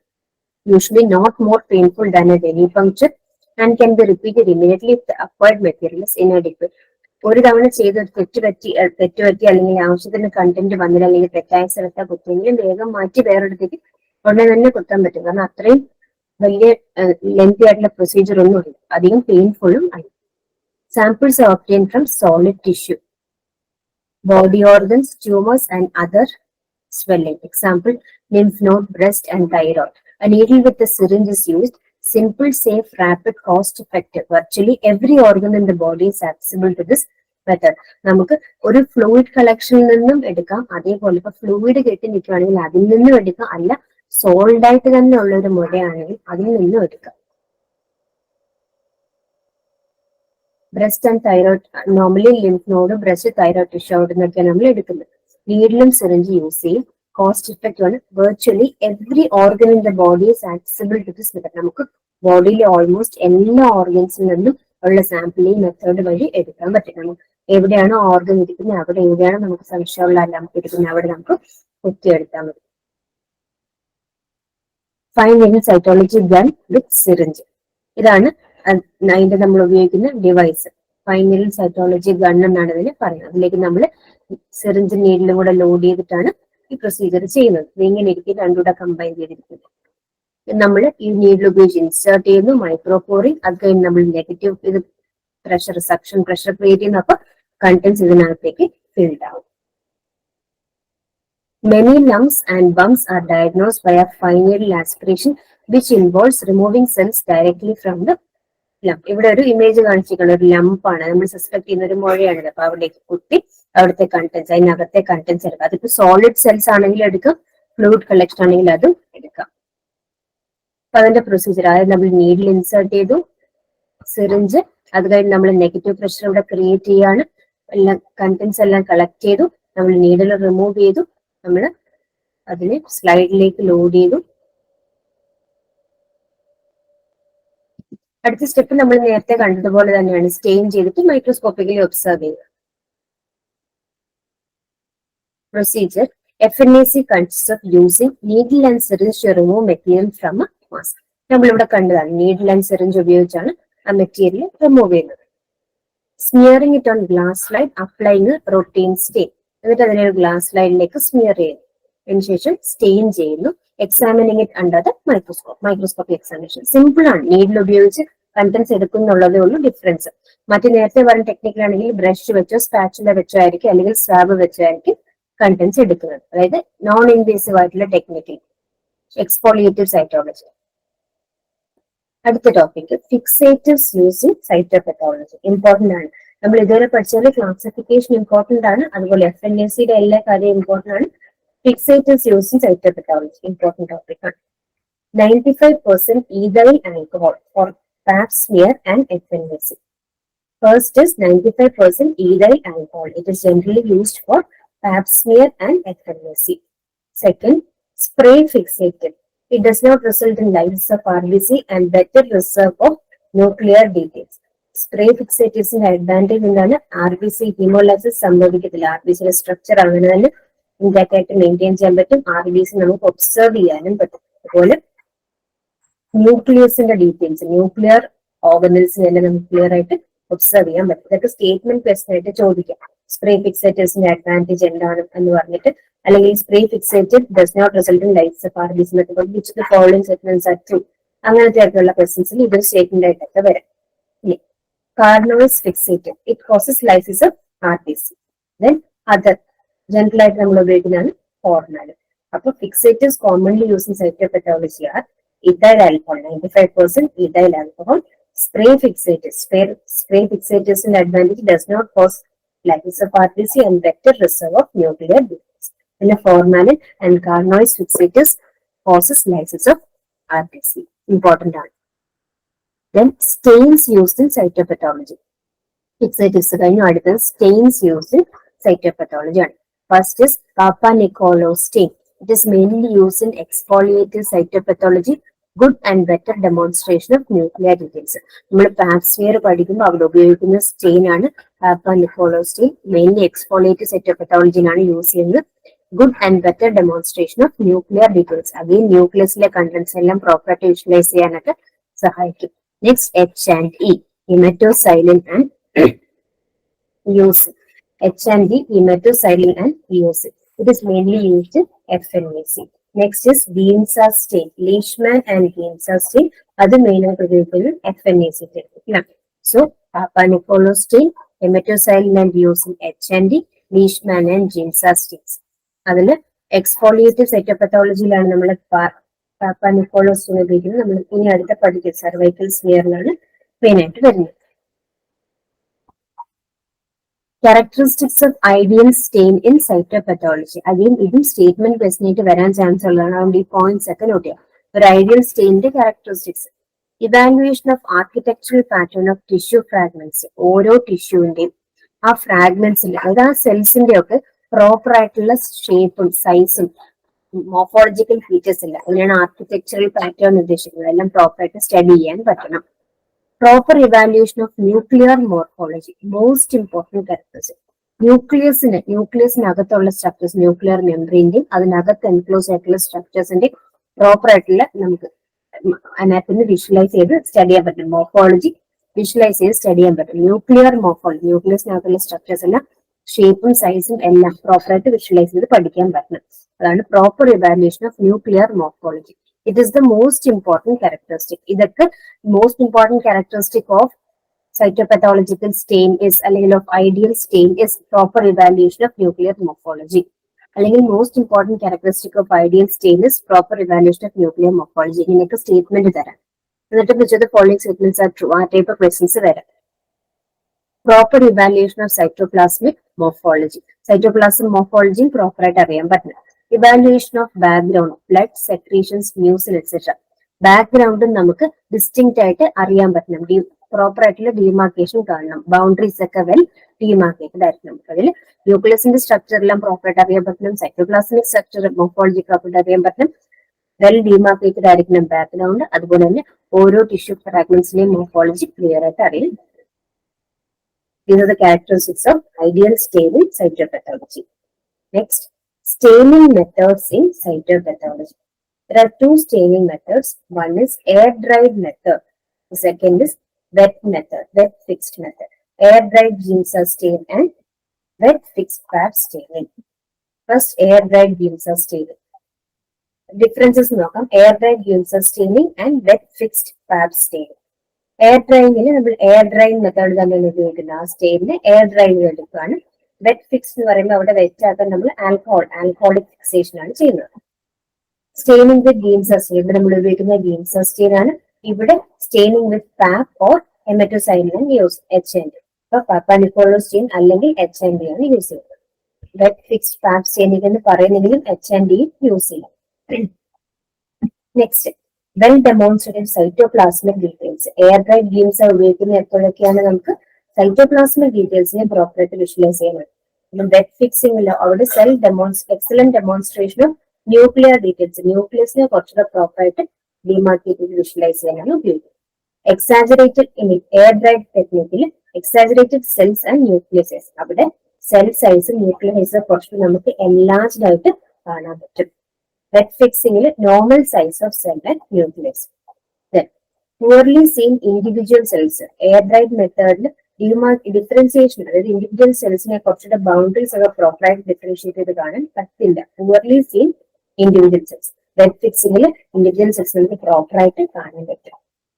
Usually not more painful than a venipuncture and can be repeated immediately if the acquired material is inadequate. ഒരു തവണ ചെയ്ത് തെറ്റുപറ്റി അല്ലെങ്കിൽ ആവശ്യത്തിന് കണ്ടന്റ് വന്നില്ല, അല്ലെങ്കിൽ തെറ്റായ സ്ഥലത്താ കുത്തിയെങ്കിലും വേഗം മാറ്റി വേറെടുത്തേക്ക് ഉടനെ തന്നെ കുത്താൻ പറ്റും. കാരണം അത്രയും വലിയ ലെങ്തി ആയിട്ടുള്ള പ്രൊസീജിയർ ഒന്നും ഇല്ല, അധികം പെയിൻഫുള്ളും ആണ്. Samples are obtained from solid tissue, body organs, tumors and other swelling. Example, lymph node, breast and thyroid. A needle with a syringe is used. Simple, safe, rapid, cost-effective. Virtually every organ in the body is accessible to this method. നമുക്ക് ഒരു fluid കളക്ഷനിൽ നിന്നും എടുക്കാം, അതേപോലെ ഇപ്പൊ fluid കെട്ടി നിൽക്കുകയാണെങ്കിൽ അതിൽ നിന്നും എടുക്കാം, അല്ല സോൾഡ് ആയിട്ട് തന്നെ ഉള്ള ഒരു മുഴയാണെങ്കിൽ അതിൽ നിന്നും എടുക്കാം. Breast and thyroid, normally lymph node, breast, thyroid tissue അവിടെ നിന്നൊക്കെയാണ് നമ്മൾ എടുക്കുന്നത്. നീഡിലും സിറിഞ്ച് യൂസ് ചെയ്യും, കോസ്റ്റ് ഇഫക്റ്റീവ് ആണ്. Virtually every organ in the body is accessible to this method. നമുക്ക് ബോഡിയിലെ ഓൾമോസ്റ്റ് എല്ലാ ഓർഗൻസിൽ നിന്നും ഉള്ള സാമ്പിൾ ഈ മെത്തേഡ് വഴി എടുക്കാൻ പറ്റും. നമുക്ക് എവിടെയാണോ ഓർഗൻ ഇരിക്കുന്നത്, അവിടെ എവിടെയാണോ നമുക്ക് സംശയമുള്ള ലംപ് ഇരിക്കുന്നത്, അവിടെ നമുക്ക് കുത്തിയെടുത്താൽ മതി. ഫൈൻ നീഡിൽ സൈറ്റോളജി ഗൺ വിത്ത് സിറിഞ്ച്, ഇതാണ് അതിന്റെ നമ്മൾ ഉപയോഗിക്കുന്ന ഡിവൈസ്. ഫൈനൽ സൈറ്റോളജി ഗൺ എന്നാണ് ഇതിന് പറയുന്നത്. അതിലേക്ക് നമ്മൾ സിറിഞ്ച് നീഡിലും കൂടെ ലോഡ് ചെയ്തിട്ടാണ് ഈ പ്രൊസീജിയർ ചെയ്യുന്നത്. ഇത് ഇങ്ങനെ ഇരിക്കും, രണ്ടുകൂടെ കമ്പൈൻ ചെയ്തിരിക്കുന്നത്. നമ്മൾ ഈ നീഡിൽ ഉപയോഗിച്ച് ഇൻസേർട്ട് ചെയ്യുന്നു, മൈക്രോപോറിംഗ്, അത് കഴിഞ്ഞ് നമ്മൾ നെഗറ്റീവ് ഇത് പ്രഷർ സക്ഷൻ പ്രഷർ ക്രിയേറ്റ് ചെയ്യുന്നു. അപ്പൊ കണ്ടന്റ്സ് ഇതിനകത്തേക്ക് ഫിൽഡ് ആവും. Many lumps and bumps are diagnosed by a fine needle aspiration, which involves removing cells directly from the lump. ഇവിടെ ഒരു ഇമേജ് കാണിച്ചിരിക്കുന്ന ഒരു ലംപ് ആണ്, നമ്മൾ സസ്പെക്ട് ചെയ്യുന്ന ഒരു മുഴയാണിത്. അപ്പൊ അവിടേക്ക് കുത്തി അവിടുത്തെ കണ്ടന്റ്സ്, അതിനകത്തെ കണ്ടന്റ്സ് എടുക്കാം. അതിപ്പോ സോളിഡ് സെൽസ് ആണെങ്കിൽ എടുക്കാം, ഫ്ലൂയിഡ് കളക്ഷൻ ആണെങ്കിൽ അതും എടുക്കാം. അപ്പൊ അതിന്റെ പ്രൊസീജിയർ, അതായത് നമ്മൾ നീഡിൽ ഇൻസേർട്ട് ചെയ്തു, സിറിഞ്ച്, അത് കഴിഞ്ഞ് നമ്മൾ നെഗറ്റീവ് പ്രഷർ ഇവിടെ ക്രിയേറ്റ് ചെയ്യാണ്, എല്ലാം കണ്ടന്റ്സ് എല്ലാം കളക്ട് ചെയ്തു, നമ്മൾ നീഡിൽ റിമൂവ് ചെയ്തു, നമ്മൾ അതിനെ സ്ലൈഡിലേക്ക് ലോഡ് ചെയ്തു. അടുത്ത സ്റ്റെപ്പ് നമ്മൾ നേരത്തെ കണ്ടതുപോലെ തന്നെയാണ്, സ്റ്റെയിൻ ചെയ്തിട്ട് മൈക്രോസ്കോപ്പിക്കലി ഒബ്സർവ് ചെയ്യുക. Procedure FNAC consists of using needle and syringe to remove material from a mask. നമ്മളിവിടെ കണ്ടതാണ്, നീഡിൽ ആൻഡ് സിറിഞ്ച് ഉപയോഗിച്ചാണ് ആ മെറ്റീരിയൽ റിമൂവ് ചെയ്യുന്നത്. Smearing it on glass slide, applying routine stain, എന്നിട്ട് അതിനെ ഒരു ഗ്ലാസ് സ്ലൈഡിലേക്ക് സ്മിയർ ചെയ്യുന്നു. അതിനുശേഷം സ്റ്റെയിൻ ചെയ്യുന്നു. Examining it under the microscopy examination. Simple ആണ്, നീഡിൽ ഉപയോഗിച്ച് കണ്ടന്റ്സ് എടുക്കുന്നുള്ളതേ ഉള്ളൂ ഡിഫറൻസ്. മറ്റു നേരത്തെ പറഞ്ഞ ടെക്നിക്കിലാണെങ്കിൽ ബ്രഷ് വെച്ചോ സ്പാച്ചുല വെച്ചോ ആയിരിക്കും, അല്ലെങ്കിൽ സ്വാബ് വെച്ചോ ആയിരിക്കും കണ്ടന്റ്സ് എടുക്കുന്നത്. അതായത് നോൺ ഇൻവേസീവ് ആയിട്ടുള്ള ടെക്നിക്കിൽ എക്സ്ഫോളിയേറ്റീവ് സൈറ്റോളജി. അടുത്ത ടോപ്പിക് ഫിക്സേറ്റീവ്സ് യൂസിങ് സൈറ്റോപെത്തോളജി. ഇമ്പോർട്ടന്റ് ആണ്, നമ്മൾ ഇതുവരെ പഠിച്ചതിൽ ക്ലാസിഫിക്കേഷൻ ഇമ്പോർട്ടന്റ് ആണ്, അതുപോലെ FNACയുടെ എല്ലാ കാര്യവും ഇമ്പോർട്ടന്റ് ആണ്. ഫിക്സേറ്റീവ്സ് യൂസിങ് സൈറ്റോപെത്തോളജി ഇമ്പോർട്ടന്റ് ടോപ്പിക് ആണ്. 95% ethyl alcohol for pap smear and FNAC. First is 95% ethyl alcohol. It is generally used for pap smear and FNAC. Second, spray fixative. It does not result in lysis of RBC and better reserve of nuclear details. Spray ഫിക്സേറ്റീവ്സിന്റെ advantage എന്താണ്? RBC haemolysis സംഭവിക്കത്തില്ല, RBCയുടെ structure അങ്ങനെ തന്നെ intact ആയിട്ട് maintain ചെയ്യാൻ പറ്റും, RBC നമുക്ക് ഒബ്സർവ് ചെയ്യാനും പറ്റും. അതുപോലെ ന്യൂക്ലിയസിന്റെ ഡീറ്റെയിൽസ്, ന്യൂക്ലിയർ ഓർഗനൽസിനെല്ലാം നമുക്ക് ക്ലിയർ ആയിട്ട് ഒബ്സർവ് ചെയ്യാൻ പറ്റും. ഇതൊക്കെ സ്റ്റേറ്റ്മെന്റ് ക്വസ്റ്റൻ ആയിട്ട് ചോദിക്കാം. സ്പ്രേ ഫിക്സേറ്റീവ്സിന്റെ അഡ്വാൻറ്റേജ് എന്താണ് എന്ന് പറഞ്ഞിട്ട്, അല്ലെങ്കിൽ spray fixative does not result in lyse of RBC method which the following statements are true, അങ്ങനത്തെ ആയിട്ടുള്ള ക്വസ്റ്റൻസിൽ ഇതൊരു സ്റ്റേറ്റ്മെന്റ് ആയിട്ടൊക്കെ വരാം. Carnoys fixative, it causes lysis of RBC. Then other general ആയിട്ട് നമ്മൾ ഉപയോഗിക്കുന്നതാണ് ഫോർമാൽ. അപ്പൊ fixatives commonly use in cytopathology are ethyl alcohol, 95% ethyl alcohol. Spray fixatives, spray fixatives in advantage does not cause lysis of RBC and better reserve of nuclear details. And formalin and Carnoys fixatives causes lysis of RBC. Important ആണ്. Then stains used in cytopathology. Fixatives കഴിഞ്ഞു, അടുത്തത് stains used in cytopathology ആണ്. First is Papa Nicolau stain. It is mainly used in exfoliative cytopathology. Good and better demonstration of nuclear details. നമ്മൾ pap smear പഠിക്കുമ്പോൾ അവിടെ ഉപയോഗിക്കുന്ന stain ആണ് Papa Nicolau stain. Mainly exfoliative സൈറ്റോപെത്തോളജിയിലാണ് use ചെയ്യുന്നത്. Good and better demonstration of nuclear details. Again ന്യൂക്ലിയസിലെ contents എല്ലാം പ്രോപ്പറായിട്ട് വിഷ്വലൈസ് ചെയ്യാനൊക്കെ സഹായിക്കും. Next, H&E, hematoxylin and eosin. H&E, hematoxylin and eosin. It is mainly used in FNAC. Next is Giemsa stain, Leishman and Giemsa stain. That is main FNAC technique. So, Papa Nicolau stain, hematoxylin and eosin, H&E, Leishman and Giemsa stains. അതിൽ exfoliative സൈറ്റോപെത്തോളജിയിലാണ് നമ്മൾ പാപ്പ Nicolas ഉപയോഗിക്കുന്നത്. നമ്മൾ ഇനി അടുത്ത പഠിക്കും cervical സ്മിയറിലാണ് main ആയിട്ട് വരുന്നത്. Characteristics of ideal stain in cytopathology. Again ഇതും സ്റ്റേറ്റ്മെന്റ് ക്വസ്റ്റൻ ആയിട്ട് വരാൻ ചാൻസ് ഉള്ളതാണ്, അതുകൊണ്ട് ഈ പോയിന്റ്സ് ഒക്കെ നോട്ട് ചെയ്യാം. ഒരു ഐഡിയൽ സ്റ്റെയിനിന്റെ characteristics, evaluation of architectural pattern of tissue fragments. ഓരോ ടിഷ്യൂവിന്റെയും ആ ഫ്രാഗ്മെന്റ്സിന്റെ, അതായത് ആ സെൽസിന്റെ ഒക്കെ പ്രോപ്പർ ആയിട്ടുള്ള ഷേപ്പും സൈസും മോർഫോളജിക്കൽ ഫീച്ചേഴ്സ് ഇല്ല, അതിനാണ് ആർക്കിടെക്ചറൽ പാറ്റേൺ ഉദ്ദേശിക്കുന്നത്. എല്ലാം പ്രോപ്പർ ആയിട്ട് സ്റ്റഡി ചെയ്യാൻ പറ്റണം. Proper evaluation of nuclear morphology, most important characters. ന്യൂക്ലിയസിനകത്തുള്ള സ്ട്രക്ചേഴ്സ്, ന്യൂക്ലിയർ മെംബ്രെയിന്റെയും അതിനകത്ത് എൻക്ലോസ് ആയിട്ടുള്ള സ്ട്രക്ചേഴ്സിന്റെ പ്രോപ്പർ ആയിട്ടുള്ള നമുക്ക് അനാറ്റമി വിഷ്വലൈസ് ചെയ്ത് സ്റ്റഡി ചെയ്യാൻ പറ്റും. മോർഫോളജി വിഷ്വലൈസ് ചെയ്ത് സ്റ്റഡി ചെയ്യാൻ പറ്റും. ന്യൂക്ലിയർ മോർഫോളജി, ന്യൂക്ലിയസിനകത്തുള്ള സ്ട്രക്ചേഴ്സ് എല്ലാം ഷേപ്പും സൈസും എല്ലാം പ്രോപ്പറായിട്ട് വിഷ്വലൈസ് ചെയ്ത് പഠിക്കാൻ പറ്റണം. അതാണ് proper evaluation of nuclear morphology. It is the most important characteristic. ഇതൊക്കെ most important characteristic of cytopathological stain is അല്ലെങ്കിൽ of ideal stain is proper evaluation of nuclear morphology. അല്ലെങ്കിൽ most important characteristic of ideal stain is proper evaluation of nuclear morphology. ഇങ്ങനെയൊക്കെ statement തരാം. എന്നിട്ട് വെച്ചത് following statements are true, ആ type of questions വരാം. Proper evaluation of cytoplasmic morphology. Cytoplasm മോർഫോളജിയും proper ആയിട്ട് അറിയാൻ പറ്റണം. Evaluation of background, blood, secretions, mucin etcetera. ബാക്ക്ഗ്രൗണ്ടും നമുക്ക് ഡിസ്റ്റിങ്ക്റ്റ് ആയിട്ട് അറിയാൻ പറ്റണം. പ്രോപ്പർ ആയിട്ടുള്ള ഡിമാർക്കേഷൻ കാണണം. ബൗണ്ടറീസ് ഒക്കെ വെൽ ഡിമാർക്കേറ്റഡ് ആയിരിക്കണം. അതിൽ ന്യൂക്ലിയസിന്റെ സ്ട്രക്ചർ എല്ലാം പ്രോപ്പർ ആയിട്ട് അറിയാൻ പറ്റണം. സൈറ്റോപ്ലാസ്മിക് സ്ട്രക്ചർ മോർഫോളജി പ്രോപ്പർ ആയിട്ട് അറിയാൻ പറ്റണം. വെൽ ഡിമാർക്കേറ്റഡ് ആയിരിക്കണം ബാക്ക്ഗ്രൗണ്ട്. അതുപോലെ തന്നെ ഓരോ ടിഷ്യൂ ഫ്രാഗ്മെന്റ്സിന്റെയും മോർഫോളജി ക്ലിയർ ആയിട്ട് അറിയാം. These are the characteristics of ideal staining cytopathology. Next, staining methods in cytopathology. There are two staining methods. One is air-dried method. The second is wet method, wet fixed method. Air-dried Giemsa stain and wet fixed pap staining. First, air-dried Giemsa staining. Differences നോക്കാം. Air-dried Giemsa staining and wet fixed pap staining. Air ഡ്രൈയിങ്ങിൽ നമ്മൾ air drying method തന്നെയാണ് ഉപയോഗിക്കുന്നത്. ആ സ്റ്റേജിന് air drying എടുക്കുകയാണ്. Wet fix എന്ന് പറയുമ്പോൾ അവിടെ വെറ്റ് ആക്കാൻ നമ്മൾ ആൽക്കഹോളിക് ഫിക്സേഷൻ ആണ് ചെയ്യുന്നത്. സ്റ്റെയിനിങ് വിത്ത് ഗീംസ സ്റ്റെയിൻ, ഇവിടെ നമ്മൾ ഉപയോഗിക്കുന്ന ഗീംസ സ്റ്റെയിൻ ആണ്. ഇവിടെ staining with pap or hematoxylin use HND. അപ്പൊ പാപ്പാനിക്കോളോ സ്റ്റെയിൻ അല്ലെങ്കിൽ HND ആണ് യൂസ് ചെയ്യുന്നത്. വെറ്റ് ഫിക്സ്ഡ് പാപ്പ് സ്റ്റെയിനിങ് എന്ന് പറയുന്നെങ്കിലും HND യൂസ് ചെയ്യാം. Next, well demonstrated cytoplasmic details. Air dried Giemsa ഉപയോഗിക്കുന്ന എപ്പോഴൊക്കെയാണ് നമുക്ക് സൈറ്റോപ്ലാസ്മിക് ഡീറ്റെയിൽസിനെ പ്രോപ്പറായിട്ട് വിഷ്വലൈസ് ചെയ്യാൻ പറ്റും. വെറ്റ് ഫിക്സിംഗിൽ അവിടെ excellent demonstration of nuclear details, ന്യൂക്ലിയസിനെ കുറച്ചുകൂടെ പ്രോപ്പറായിട്ട് ഡിമാർക്കേറ്റ് ചെയ്ത് വിഷ്വലൈസ് ചെയ്യാനാണ് ഉപയോഗിക്കുന്നത്. എക്സാജറേറ്റഡ് എയർ ഡ്രൈഡ് ടെക്നിക്കിൽ എക്സാജറേറ്റഡ് സെൽസ് ആൻഡ് ന്യൂക്ലിയസസ്, അവിടെ സെൽ സൈസ് ന്യൂക്ലിയസ് കുറച്ചുകൂടി നമുക്ക് എൻലാർജ്ഡ് ആയിട്ട് കാണാൻ പറ്റും. Wet fixing normal size of cell and nucleus. Then, poorly seen individual cells. Air dried method differentiation. Individual cells boundaries are properly differentiated. Poorly seen individual cells. Wet fixing individual cells properly.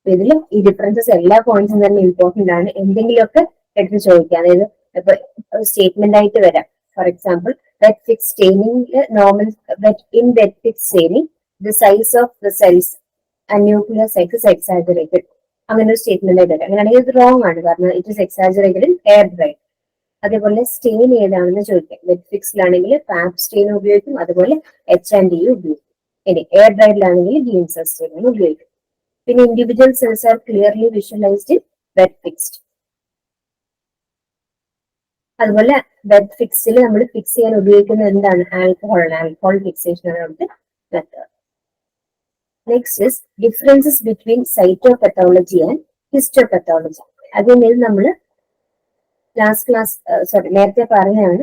These differences all points are important. Statement. For example, wet fixed staining, normal in wet fixed staining, the size of the cells and nuclear size is exaggerated. അങ്ങനെ statement ആയിട്ട് അങ്ങനെയാണെങ്കിൽ ഇത് wrong ആണ്, കാരണം it is exaggerated in air dried. അതേപോലെ stain ഏതാണെന്ന് ചോദിക്കാം. Wet ഫിക്സിലാണെങ്കിൽ പാപ്പ് stain ഉപയോഗിക്കും, അതുപോലെ HND ഉപയോഗിക്കും. ഇനി എയർ ഡ്രൈഡിലാണെങ്കിൽ ഗീംസ സ്റ്റെയിൻ ഉപയോഗിക്കും. പിന്നെ individual cells are clearly visualised in wet fixed. അതുപോലെ വെറ്റ് ഫിക്സിൽ നമ്മൾ ഫിക്സ് ചെയ്യാൻ ഉപയോഗിക്കുന്നത് എന്താണ്? ആൽക്കഹോൾ ഫിക്സേഷൻ ആണ് അവിടുത്തെ method. Next is differences between cytopathology and histopathology. അതിന് നമ്മൾ നേരത്തെ പറഞ്ഞതാണ്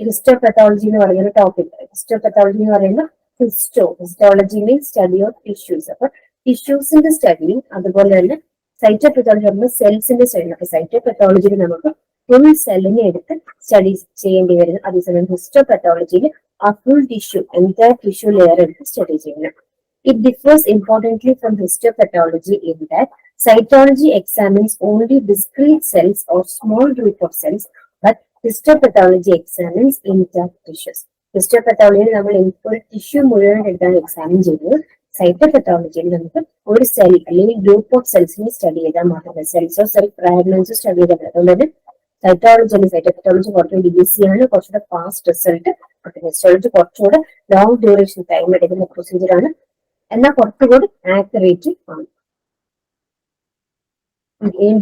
ഹിസ്റ്റോപെത്തോളജി എന്ന് പറയുന്ന ടോപ്പിക്. ഹിസ്റ്റോപെത്തോളജി എന്ന് പറയുന്നത് histology means study of tissues. അപ്പൊ ടിഷ്യൂസിന്റെ സ്റ്റഡിയും അതുപോലെ തന്നെ സൈറ്റോപെത്തോളജി പറയുമ്പോൾ സെൽസിന്റെ സ്റ്റഡി. അപ്പൊ സൈറ്റോപെത്തോളജിയിൽ നമുക്ക് ഫുൾ സെല്ലിനെ എടുത്ത് സ്റ്റഡി ചെയ്യേണ്ടി വരുന്നു. അതേസമയം ഹിസ്റ്റോപെത്തോളജിയിൽ ആ full tissue, entire tissue layer എടുത്ത് സ്റ്റഡി ചെയ്യണം. It differs importantly from histopathology in that cytology examines only discrete cells or small group of cells, but histopathology examines intact tissues. Histopathology നമ്മൾ ഒരു ടിഷ്യൂ മുഴുവൻ എടുത്താണ് എക്സാമിൻ ചെയ്യുന്നത്. സൈറ്റോപെത്തോളജിയിൽ നമുക്ക് ഒരു cell അല്ലെങ്കിൽ ഗ്രൂപ്പ് ഓഫ് സെൽസിനെ സ്റ്റഡി ചെയ്താൽ മാത്രമേ, സെൽസോ സെൽ ഫ്രാഗ്മെന്റ്സ് സ്റ്റഡി ചെയ്താൽ മതി. അതുകൊണ്ട് സൈറ്റോളജി സൈറ്റോപെത്തോളജി കുറച്ചുകൂടി ഈസിയാണ്, കുറച്ചുകൂടെ ഫാസ്റ്റ് റിസൾട്ട്. ഹിസ്റ്റോളജി കുറച്ചുകൂടെ ലോങ് ഡ്യൂറേഷൻ ടൈം എടുക്കുന്ന പ്രൊസീജിയർ ആണ്, എന്നാൽ കുറച്ചുകൂടി ആക്യുറേറ്റ് ആണ്.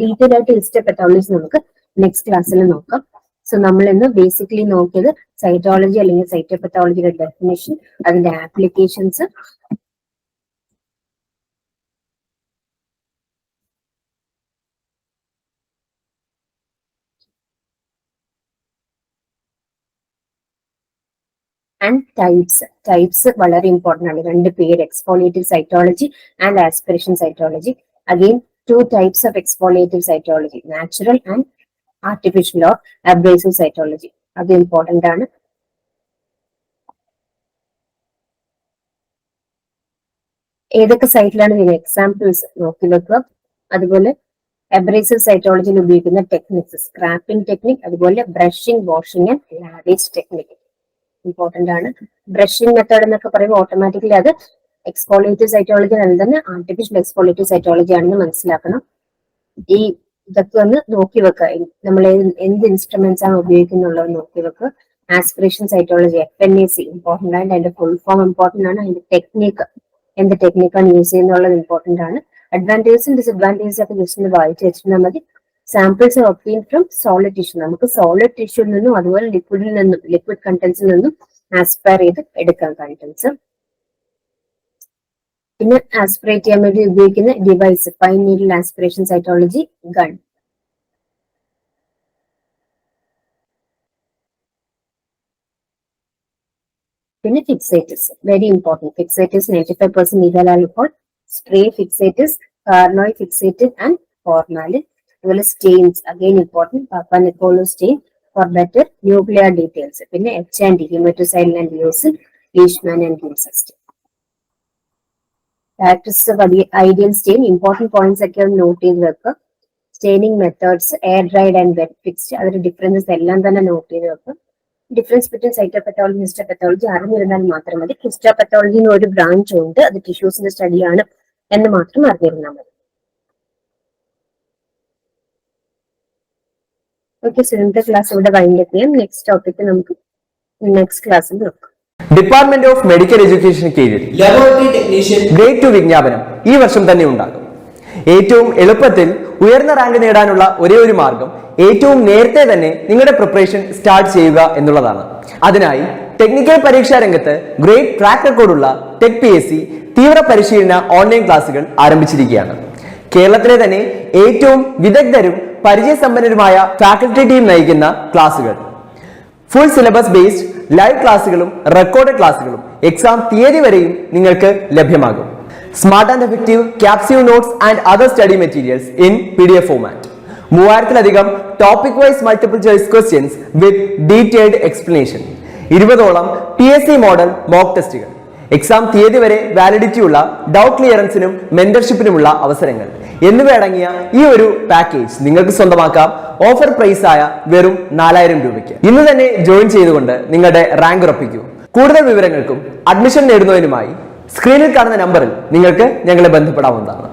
ഡീറ്റെയിൽ ആയിട്ട് ഹിസ്റ്റോപെത്തോളജി നമുക്ക് നെക്സ്റ്റ് ക്ലാസ്സിൽ നോക്കാം. സോ നമ്മൾ ഇന്ന് ബേസിക്കലി നോക്കിയത് സൈറ്റോളജി അല്ലെങ്കിൽ സൈറ്റോപെത്തോളജിയുടെ ഡെഫിനിഷൻ, അതിന്റെ ആപ്ലിക്കേഷൻസ്, and types വളരെ ഇമ്പോർട്ടന്റ് ആണ്. രണ്ട് പേര്, exfoliative cytology and aspiration cytology. Again two types of exfoliative cytology, natural and artificial or abrasive cytology. അത് ഇമ്പോർട്ടന്റ് ആണ്. ഏതൊക്കെ സൈറ്റിലാണ് ഇതിന് എക്സാമ്പിൾസ് നോക്കി വെക്കുക. അതുപോലെ അബ്രേസീവ് സൈറ്റോളജിയിൽ ഉപയോഗിക്കുന്ന ടെക്നിക്സ്, സ്ക്രാപ്പിംഗ് ടെക്നിക്, അതുപോലെ brushing, washing and lavage technique important ആണ്. ബ്രഷിംഗ് മെത്തേഡ് എന്നൊക്കെ പറയുമ്പോൾ ഓട്ടോമാറ്റിക്കലി അത് എക്സ്ഫോളിയേറ്റീവ് സൈറ്റോളജി അല്ല തന്നെ ആർട്ടിഫിഷ്യൽ എക്സ്ഫോളിയേറ്റീവ് സൈറ്റോളജി ആണെന്ന് മനസ്സിലാക്കണം. ഈ ഇതൊക്കെ ഒന്ന് നോക്കി വെക്കുക. നമ്മൾ എന്ത് ഇൻസ്ട്രുമെന്റ്സ് ആണ് ഉപയോഗിക്കുന്നുള്ളത് നോക്കി വെക്കുക. ആസ്പിറേഷൻ സൈറ്റോളജി, FNAC ഇമ്പോർട്ടന്റ് ആണ്. അതിന്റെ ഫുൾ ഫോം ഇമ്പോർട്ടന്റ് ആണ്. അതിന്റെ ടെക്നിക്ക്, എന്ത് ടെക്നിക്കാണ് യൂസ് ചെയ്യുന്നുള്ളത് ഇമ്പോർട്ടന്റ് ആണ്. അഡ്വാൻറ്റേജസും ഡിസഡ്വാൻറ്റേജസ് ഒക്കെ ജസ്റ്റ് ഒന്ന് വായിച്ച് വെച്ചിട്ടുണ്ടെങ്കിൽ മതി. Samples obtain from solid tissue, നമുക്ക് സോളിഡ് ടിഷ്യൂവിൽ നിന്നും അതുപോലെ ലിക്വിഡിൽ നിന്നും, ലിക്വിഡ് കണ്ടന്റ്സിൽ നിന്നും ആസ്പയർ ചെയ്ത് എടുക്കാം കണ്ടന്റ്സ്. പിന്നെ ആസ്പിറേറ്റ് ചെയ്യാൻ വേണ്ടി ഉപയോഗിക്കുന്ന device, fine needle aspiration cytology, gun. പിന്നെ fixators, very important. Fixators 95% methyl alcohol, spray fixators, Carnoy fixated and formalin. അതുപോലെ stains, again important. Papanicolaou stain for better nuclear details. പിന്നെ HAND, hematoxylin and eosin, Leishman and Gibson stain. Characteristics of ideal stain, important points ഒക്കെ ഒന്ന് note ചെയ്ത് വെക്കുക. Staining methods, air dried and wet fixed, അതിന്റെ differences എല്ലാം തന്നെ note ചെയ്ത് വെക്കുക. ഡിഫറൻസ് ബിറ്റ്വീൻ സൈറ്റോപത്തോളജി, ഹിസ്റ്റോപത്തോളജി അറിഞ്ഞിരുന്നാൽ മാത്രം മതി. ഹിസ്റ്റോപത്തോളജിന് ഒരു ബ്രാഞ്ച് ഉണ്ട്, അത് ടിഷ്യൂസിന്റെ സ്റ്റഡിയാണ് എന്ന് മാത്രം അറിഞ്ഞിരുന്നാൽ മതി. ഓക്കെ, സോ ഇന്നത്തെ ക്ലാസ് ഇവിടെ വൈൻഡപ്പ് ചെയ്യാം. നെക്സ്റ്റ് ടോപ്പിക് നമുക്ക് നെക്സ്റ്റ് ക്ലാസ്സിൽ നോക്കാം. ഡിപ്പാർട്ട്മെന്റ് ഓഫ് മെഡിക്കൽ എഡ്യൂക്കേഷന് കീഴിൽ ലബോറട്ടറി ടെക്നീഷ്യൻ ഗ്രേഡ് 2 വിജ്ഞാപനം ഈ വർഷം തന്നെ ഉണ്ടാകും. ഏറ്റവും എളുപ്പത്തിൽ ഉയർന്ന റാങ്ക് നേടാനുള്ള ഒരേ ഒരു മാർഗം ഏറ്റവും നേരത്തെ തന്നെ നിങ്ങളുടെ പ്രിപ്പറേഷൻ സ്റ്റാർട്ട് ചെയ്യുക എന്നുള്ളതാണ്. അതിനായി ടെക്നിക്കൽ പരീക്ഷാ രംഗത്ത് ഗ്രേറ്റ് ട്രാക്ക് റെക്കോർഡുള്ള ടെക് PSC തീവ്ര പരിശീലന ഓൺലൈൻ ക്ലാസുകൾ ആരംഭിച്ചിരിക്കുകയാണ്. കേരളത്തിലെ തന്നെ ഏറ്റവും വിദഗ്ധരും പരിചയസമ്പന്നരുമായ ഫാക്കൽറ്റി ടീം നയിക്കുന്ന ക്ലാസുകൾ, ഫുൾ സിലബസ് ബേസ്ഡ് ലൈവ് ക്ലാസുകളും റെക്കോർഡഡ് ക്ലാസുകളും എക്സാം തീയതി വരെയും നിങ്ങൾക്ക് ലഭ്യമാകും. Smart and effective capsule notes and other study materials in PDF format. 3000-ലധികം topic wise multiple choice questions with detailed explanation. 20ഓളം PSC മോഡൽ മോക്ക് ടെസ്റ്റുകൾ. എക്സാം തീയതി വരെ വാലിഡിറ്റി ഉള്ള ഡൗട്ട് ക്ലിയറൻസിനും മെന്റർഷിപ്പിനുമുള്ള അവസരങ്ങൾ എന്നിവയടങ്ങിയ ഈ ഒരു പാക്കേജ് നിങ്ങൾക്ക് സ്വന്തമാക്കാം ഓഫർ പ്രൈസ് ആയ വെറും 4000 രൂപയ്ക്ക്. ഇന്ന് തന്നെ ജോയിൻ ചെയ്തുകൊണ്ട് നിങ്ങളുടെ റാങ്ക് ഉറപ്പിക്കൂ. കൂടുതൽ വിവരങ്ങൾക്കും അഡ്മിഷൻ നേടുന്നതിനുമായി സ്ക്രീനിൽ കാണുന്ന നമ്പറിൽ നിങ്ങൾക്ക് ഞങ്ങളെ ബന്ധപ്പെടാവുന്നതാണ്.